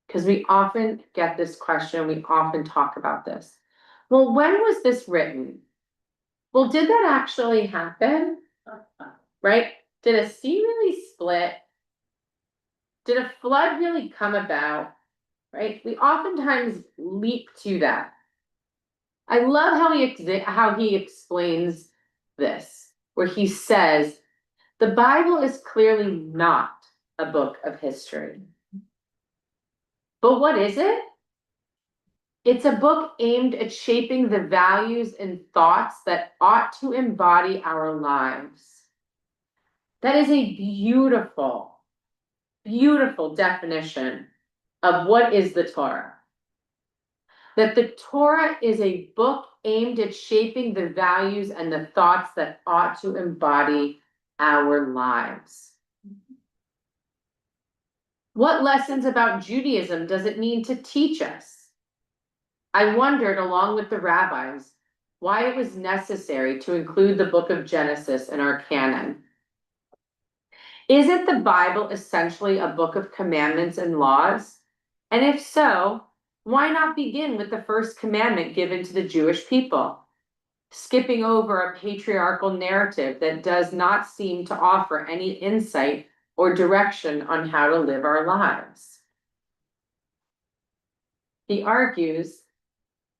Because we often get this question, we often talk about this. Well, when was this written? Well, did that actually happen? Right? Did a sea really split? Did a flood really come about? Right? We oftentimes leap to that. I love how he explains this, where he says, the Bible is clearly not a book of history. But what is it? It's a book aimed at shaping the values and thoughts that ought to embody our lives. That is a beautiful, beautiful definition of what is the Torah. That the Torah is a book aimed at shaping the values and the thoughts that ought to embody our lives. What lessons about Judaism does it mean to teach us? I wondered, along with the rabbis, why it was necessary to include the book of Genesis in our canon. Isn't the Bible essentially a book of commandments and laws? And if so, why not begin with the first commandment given to the Jewish people, skipping over a patriarchal narrative that does not seem to offer any insight or direction on how to live our lives? He argues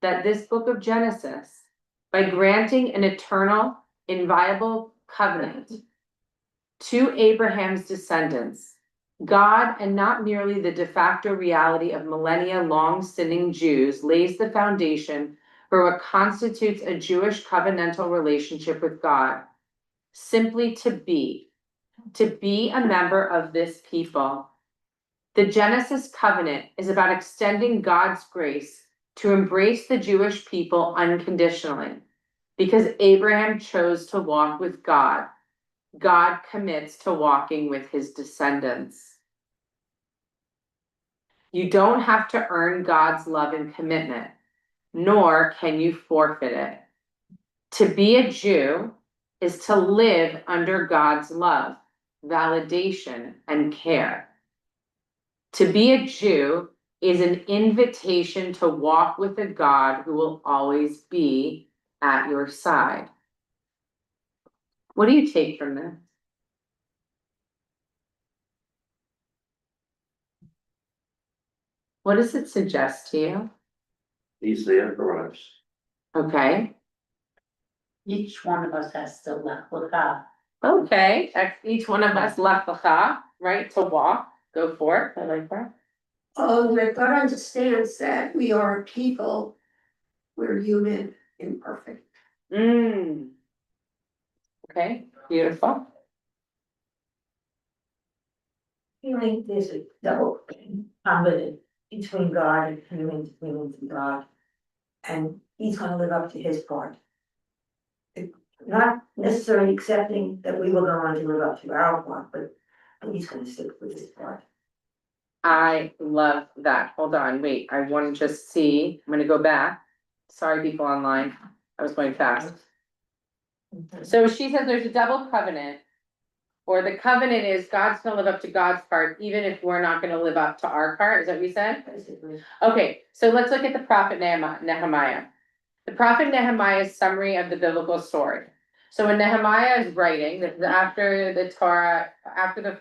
that this book of Genesis, by granting an eternal, inviolable covenant to Abraham's descendants, God, and not merely the de facto reality of millennia long sinning Jews, lays the foundation for what constitutes a Jewish covenantal relationship with God, simply to be, to be a member of this people. The Genesis covenant is about extending God's grace to embrace the Jewish people unconditionally. Because Abraham chose to walk with God, God commits to walking with his descendants. You don't have to earn God's love and commitment, nor can you forfeit it. To be a Jew is to live under God's love, validation, and care. To be a Jew is an invitation to walk with a God who will always be at your side. What do you take from this? What does it suggest to you? He's there for us. Okay, Each one of us has to left with God. okay, each one of us left the ha, right, to walk, go forth, I like that. That God understands that we are people, we're human, imperfect. Okay, beautiful. Feeling there's a double confidence between God and humans, humans and God. And he's gonna live up to his part. Not necessarily accepting that we will go on to live up to our part, but he's gonna stick with his part. I love that. Hold on, wait, I want to just see, I'm gonna go back. Sorry, people online, I was going fast. So she says there's a double covenant. Or the covenant is God's gonna live up to God's part, even if we're not gonna live up to our part, is that what you said? Basically. Okay, so let's look at the prophet Nehemiah. The prophet Nehemiah's summary of the biblical story. So when Nehemiah is writing, this is after the Torah, after the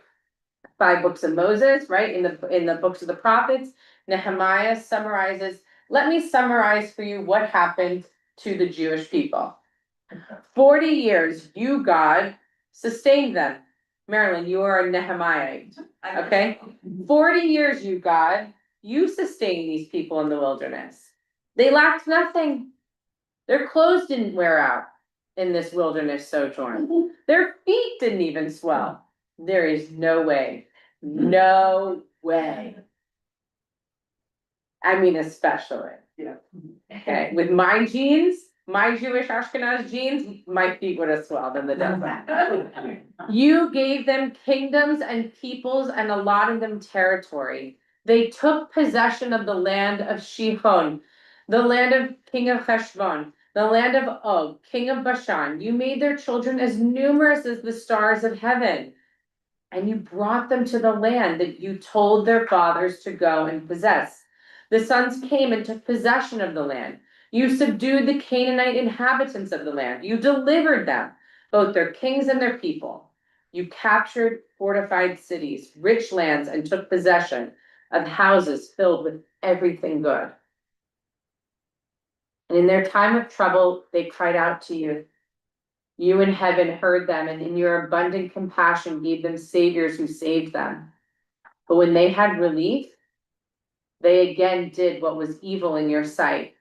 5 books of Moses, right? In the books of the prophets, Nehemiah summarizes, let me summarize for you what happened to the Jewish people. 40 years, you, God, sustained them. Marilyn, you are a Nehemiahite, okay? 40 years, you, God, you sustained these people in the wilderness. They lacked nothing. Their clothes didn't wear out in this wilderness sojourn. Their feet didn't even swell. There is no way. No way. I mean, especially. Yeah. Okay, with my genes, my Jewish Ashkenaz genes, my feet would have swelled in the desert. You gave them kingdoms and peoples and allotted them territory. They took possession of the land of Shihon, the land of King of Heshbon, the land of Og, king of Bashan. You made their children as numerous as the stars of heaven. And you brought them to the land that you told their fathers to go and possess. The sons came and took possession of the land. You subdued the Canaanite inhabitants of the land. You delivered them, both their kings and their people. You captured fortified cities, rich lands, and took possession of houses filled with everything good. And in their time of trouble, they cried out to you. You in heaven heard them, and in your abundant compassion gave them saviors who saved them. But when they had relief, they again did what was evil in your sight.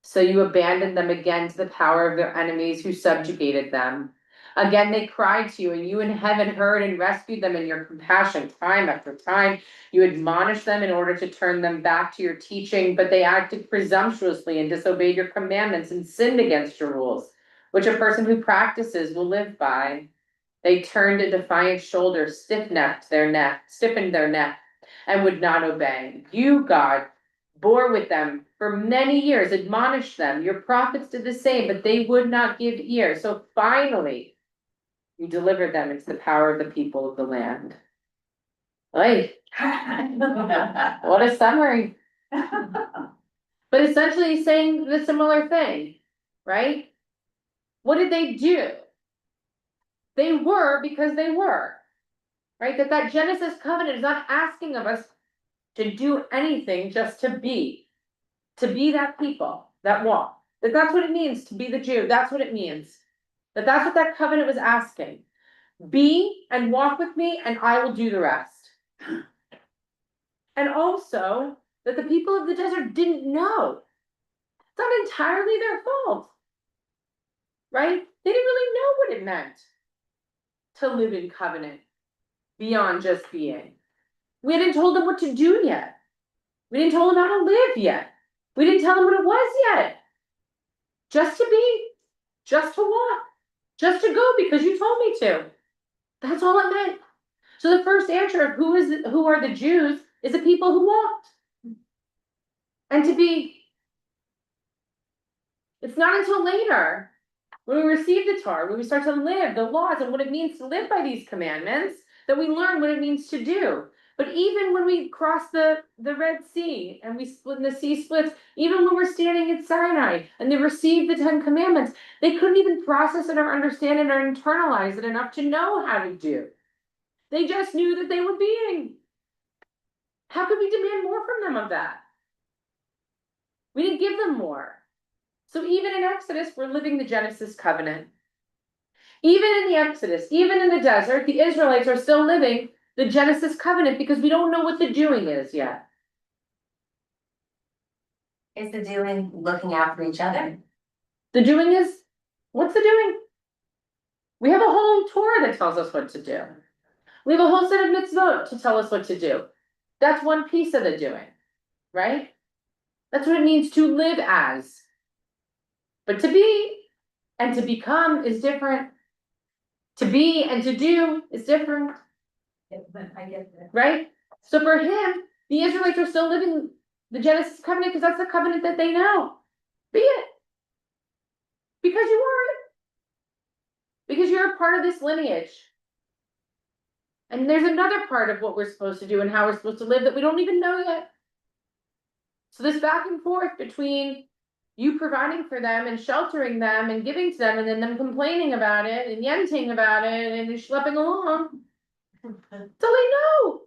So you abandoned them again to the power of their enemies who subjugated them. Again they cried to you, and you in heaven heard and rescued them in your compassion. Time after time, you admonished them in order to turn them back to your teaching, but they acted presumptuously and disobeyed your commandments and sinned against your rules, which a person who practices will live by. They turned a defiant shoulder, stiffened their neck, and would not obey. You, God, bore with them for many years, admonished them. Your prophets did the same, but they would not give ear. So finally, you delivered them into the power of the people of the land. Oy. What a summary. But essentially he's saying the similar thing, right? What did they do? They were because they were, right? That Genesis covenant is not asking of us to do anything, just to be that people that walk. That's what it means to be the Jew. That's what it means. That's what that covenant was asking. Be and walk with me, and I will do the rest. And also that the people of the desert didn't know. It's not entirely their fault, right? They didn't really know what it meant to live in covenant beyond just being. We hadn't told them what to do yet. We didn't tell them how to live yet. We didn't tell them what it was yet. Just to be, just to walk, just to go because you told me to. That's all it meant. So the first answer of who are the Jews is the people who walked. And to be, it's not until later, when we receive the Torah, when we start to live the laws and what it means to live by these commandments, that we learn what it means to do. But even when we cross the Red Sea and we split, and the sea splits, even when we're standing at Sinai and they received the 10 Commandments, they couldn't even process it or understand it or internalize it enough to know how to do. They just knew that they were being. How could we demand more from them of that? We didn't give them more. So even in Exodus, we're living the Genesis covenant. Even in the Exodus, even in the desert, the Israelites are still living the Genesis covenant because we don't know what the doing is yet. Is the doing looking out for each other? The doing is, what's the doing? We have a whole Torah that tells us what to do. We have a whole set of mitzvot to tell us what to do. That's one piece of the doing, right? That's what it means to live as. But to be and to become is different. To be and to do is different. I get that. Right? So for him, the Israelites are still living the Genesis covenant because that's the covenant that they know. Be it. Because you are it. Because you're a part of this lineage. And there's another part of what we're supposed to do and how we're supposed to live that we don't even know yet. So this back and forth between you providing for them and sheltering them and giving to them and then them complaining about it and yenting about it and schlepping along. That's all they know.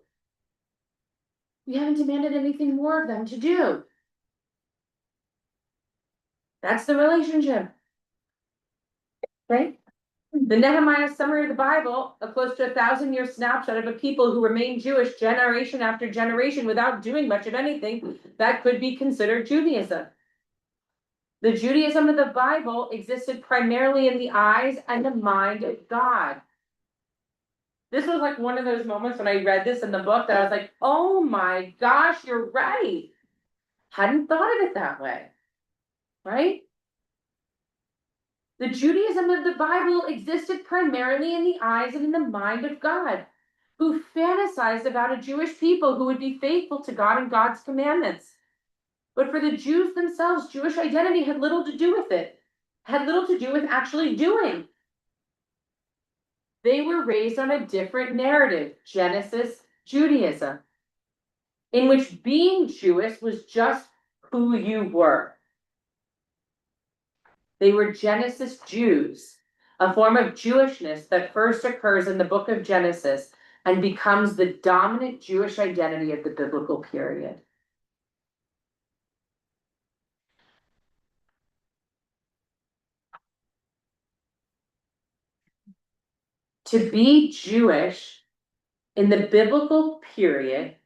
We haven't demanded anything more of them to do. That's the relationship. Right? The Nehemiah summary of the Bible, a close to 1,000-year snapshot of a people who remain Jewish generation after generation without doing much of anything that could be considered Judaism. The Judaism of the Bible existed primarily in the eyes and the mind of God. This was like one of those moments when I read this in the book that I was like, oh my gosh, you're right. Hadn't thought of it that way, right? The Judaism of the Bible existed primarily in the eyes and in the mind of God, who fantasized about a Jewish people who would be faithful to God and God's commandments. But for the Jews themselves, Jewish identity had little to do with it, had little to do with actually doing. They were raised on a different narrative, Genesis Judaism, in which being Jewish was just who you were. They were Genesis Jews, a form of Jewishness that first occurs in the book of Genesis and becomes the dominant Jewish identity of the biblical period. To be Jewish in the biblical period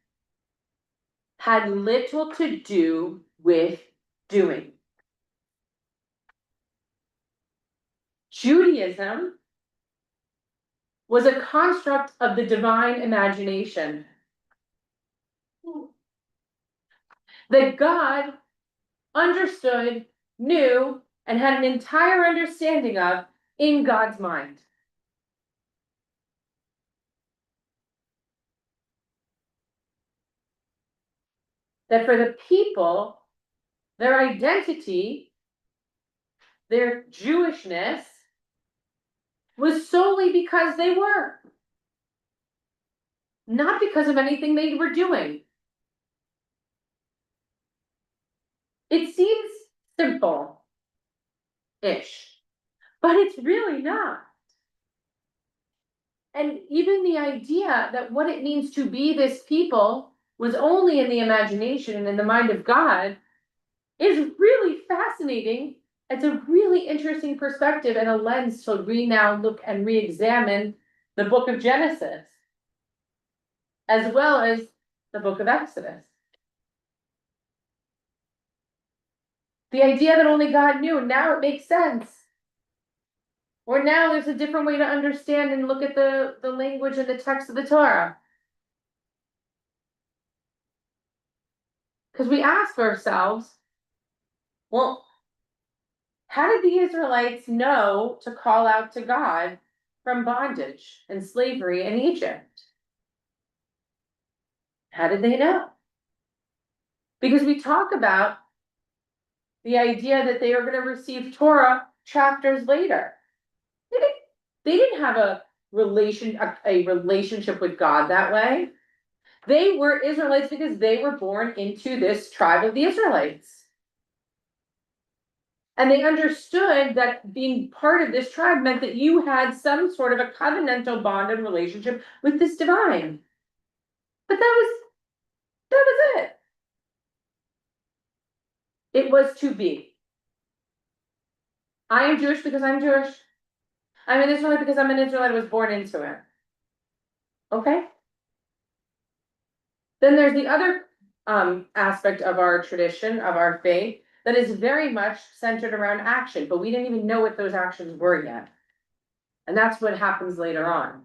had little to do with doing. Judaism was a construct of the divine imagination that God understood, knew, and had an entire understanding of in God's mind. That for the people, their identity, their Jewishness, was solely because they were. Not because of anything they were doing. It seems simple-ish, but it's really not. And even the idea that what it means to be this people was only in the imagination and in the mind of God is really fascinating. It's a really interesting perspective and a lens to now look and re-examine the book of Genesis, as well as the book of Exodus. The idea that only God knew, now it makes sense. Or now there's a different way to understand and look at the language and the text of the Torah. Because we ask ourselves, well, how did the Israelites know to call out to God from bondage and slavery in Egypt? How did they know? Because we talk about the idea that they are going to receive Torah chapters later. They didn't have a relationship with God that way. They were Israelites because they were born into this tribe of the Israelites. And they understood that being part of this tribe meant that you had some sort of a covenantal bond and relationship with this divine. But that was it. It was to be. I am Jewish because I'm Jewish. I'm an Israelite because I'm an Israelite. I was born into it. Okay? Then there's the other aspect of our tradition, of our faith, that is very much centered around action, but we didn't even know what those actions were yet. And that's what happens later on.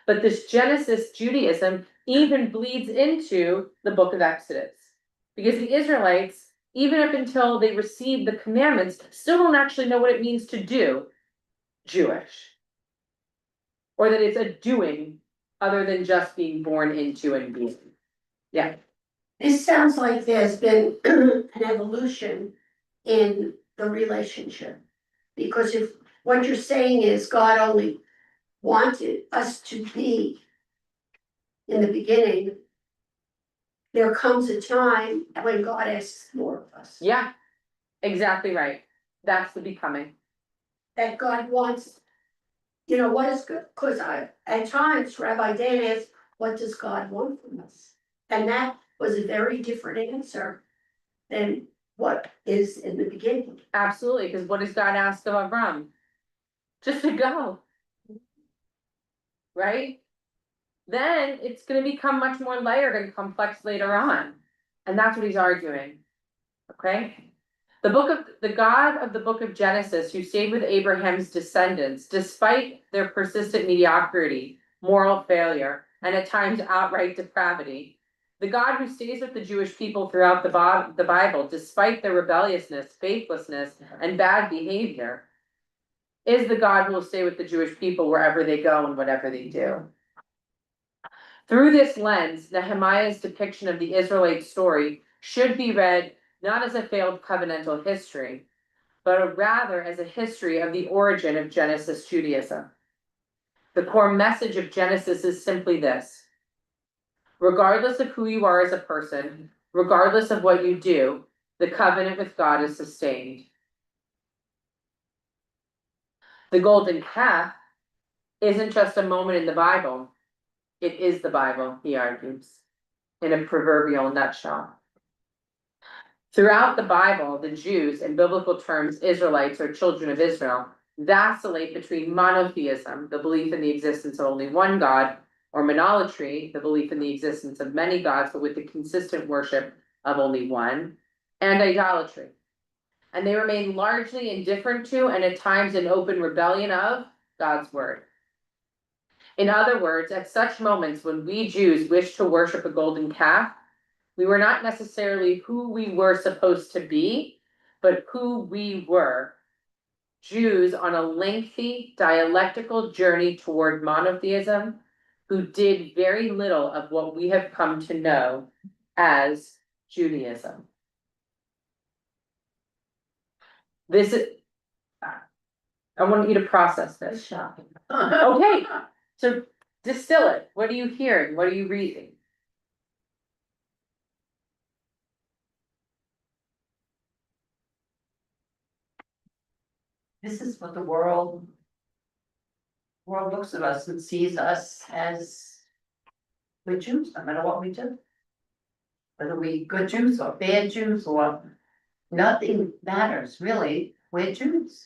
But this Genesis Judaism even bleeds into the book of Exodus. Because the Israelites, even up until they received the commandments, still don't actually know what it means to do Jewish. Or that it's a doing other than just being born into and being. Yeah. This sounds like there's been an evolution in the relationship. Because if what you're saying is God only wanted us to be in the beginning, there comes a time when God asks more of us. Yeah, exactly right. That's the becoming. That God wants, what is good, because at times Rabbi Dan asked, what does God want from us? And that was a very different answer than what is in the beginning. Absolutely, because what does God ask of Avram? Just to go. Right? Then it's going to become much more layered and complex later on. And that's what he's arguing. Okay? The God of the book of Genesis, who stayed with Abraham's descendants, despite their persistent mediocrity, moral failure, and at times outright depravity, the God who stays with the Jewish people throughout the Bible, despite their rebelliousness, faithlessness, and bad behavior, is the God who will stay with the Jewish people wherever they go and whatever they do. Through this lens, Nehemiah's depiction of the Israelite story should be read not as a failed covenantal history, but rather as a history of the origin of Genesis Judaism. The core message of Genesis is simply this: regardless of who you are as a person, regardless of what you do, the covenant with God is sustained. The golden calf isn't just a moment in the Bible, it is the Bible, he argues, in a proverbial nutshell. Throughout the Bible, the Jews, in biblical terms, Israelites or children of Israel, vacillate between monotheism, the belief in the existence of only one God, or monolatry, the belief in the existence of many gods, but with the consistent worship of only one, and idolatry. And they remain largely indifferent to, and at times in open rebellion of, God's word. In other words, at such moments when we Jews wish to worship a golden calf, we were not necessarily who we were supposed to be, but who we were. Jews on a lengthy dialectical journey toward monotheism, who did very little of what we have come to know as Judaism. This is, I want you to process this. Okay, so distill it. What are you hearing? What are you reading? This is what the world looks at us and sees us as good Jews, no matter what we do. Whether we good Jews or bad Jews or nothing matters, really, we're Jews.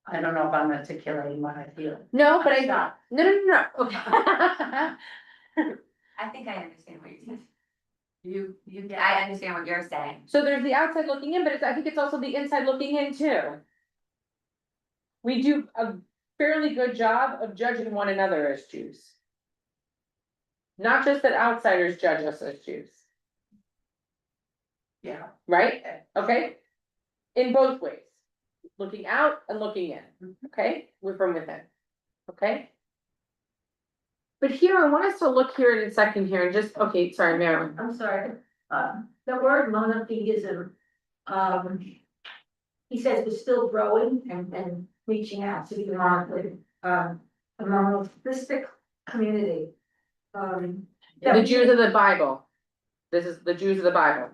I don't know if I'm articulating what I feel. No, but I got, no. Okay. I think I understand what you're saying. You get. I understand what you're saying. So there's the outside looking in, but I think it's also the inside looking in too. We do fairly good job of judging one another as Jews. Not just that outsiders judge us as Jews. Yeah. Right? Okay? In both ways, looking out and looking in, okay? We're from within, okay? But here, I want us to look here in a second here and just, okay, sorry, Marilyn. I'm sorry, the word monotheism, he says is still growing and reaching out to the a monotheistic community. The Jews of the Bible. This is the Jews of the Bible.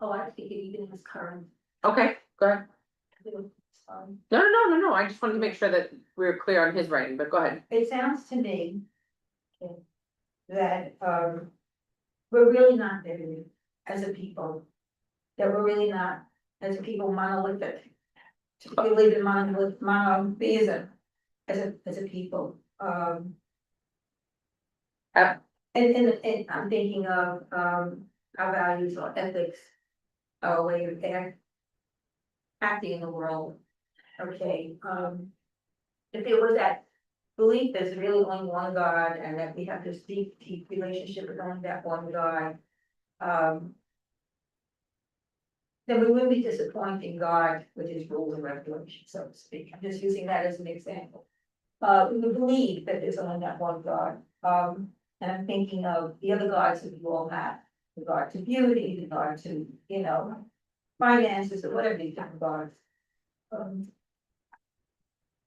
Oh, I think it even is current. Okay, go ahead. Um, No, I just wanted to make sure that we were clear on his writing, but go ahead. It sounds to me that, we're really not there as a people. That we're really not, as a people, monolithic. To believe in monotheism as a people, and I'm thinking of, our values or ethics, our way of acting in the world. Okay, if there was that belief there's really only one God and that we have this deep, deep relationship with only that one God, then we will be disappointing God with his rules and regulations, so to speak. I'm just using that as an example. We would believe that there's only that one God. And I'm thinking of the other gods that we all have, regard to beauty, regard to, finances or whatever these different gods. And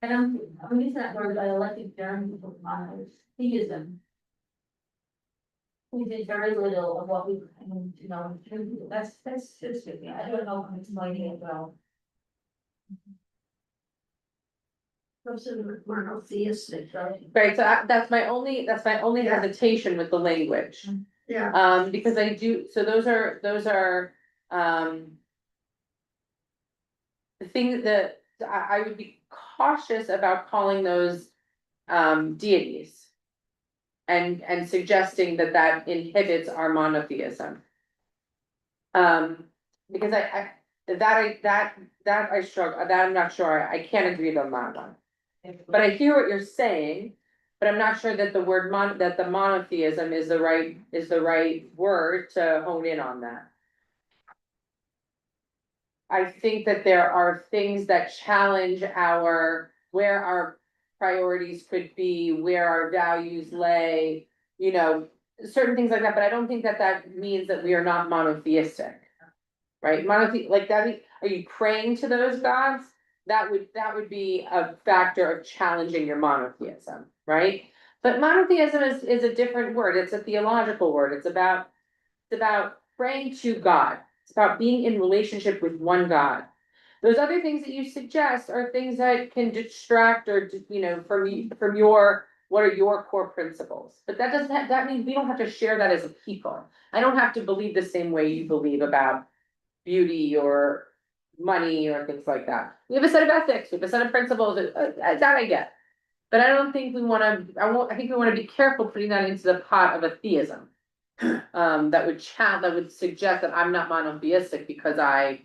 I'm using that word, I elected Jeremy for monotheism. We did very little of what we, that's just with me, I don't know if I'm explaining it well. Monotheistic, right? Right, so that's my only Yeah. hesitation with the language. Yeah, Because I do, so those are, the things that I would be cautious about calling those, deities. And suggesting that inhibits our monotheism. Because I struggle, that I'm not sure, I can't agree on that one. But I hear what you're saying, but I'm not sure that the word that the monotheism is the right word to hone in on that. I think that there are things that challenge where our priorities could be, where our values lay, certain things like that, but I don't think that means that we are not monotheistic. Right, like that, are you praying to those gods? That would be a factor of challenging your monotheism, right? But monotheism is a different word, it's a theological word, it's about praying to God. It's about being in relationship with one God. Those other things that you suggest are things that can distract or, from what are your core principles? But that means we don't have to share that as a people. I don't have to believe the same way you believe about beauty or money or things like that. We have a set of ethics, we have a set of principles, that I get. But I don't think I think we wanna be careful putting that into the pot of a theism. That would suggest that I'm not monotheistic because I'm,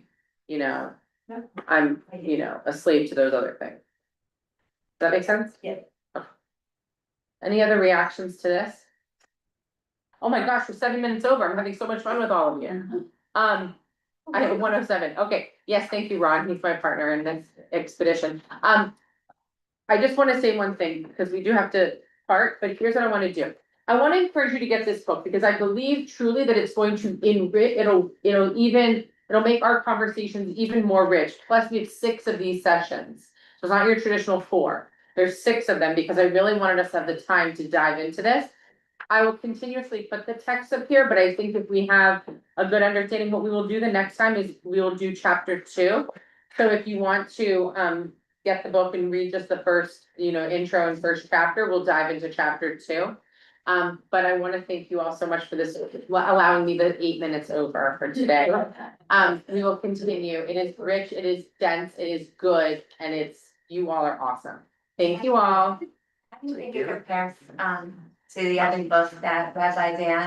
a slave to those other things. Does that make sense? Yeah. Okay. Any other reactions to this? Oh my gosh, we're 7 minutes over, I'm having so much fun with all of you. I have 107, okay, yes, thank you, Ron, he's my partner in this expedition. I just wanna say one thing, because we do have to part, but here's what I wanna do. I wanna encourage you to get this book, because I believe truly that it's going to enrich, it'll make our conversations even more rich, plus we have 6 of these sessions. So it's not your traditional 4, there's 6 of them, because I really wanted us to have the time to dive into this. I will continuously put the text up here, but I think if we have a good understanding, what we will do the next time is we will do chapter 2. So if you want to get the book and read just the first, intro and first chapter, we'll dive into chapter 2. But I want to thank you all so much for this, allowing me the 8 minutes over for today. We will continue. It is rich, it is dense, it is good, and you all are awesome. Thank you all. I think it compares, to the other book that Rabbi Dan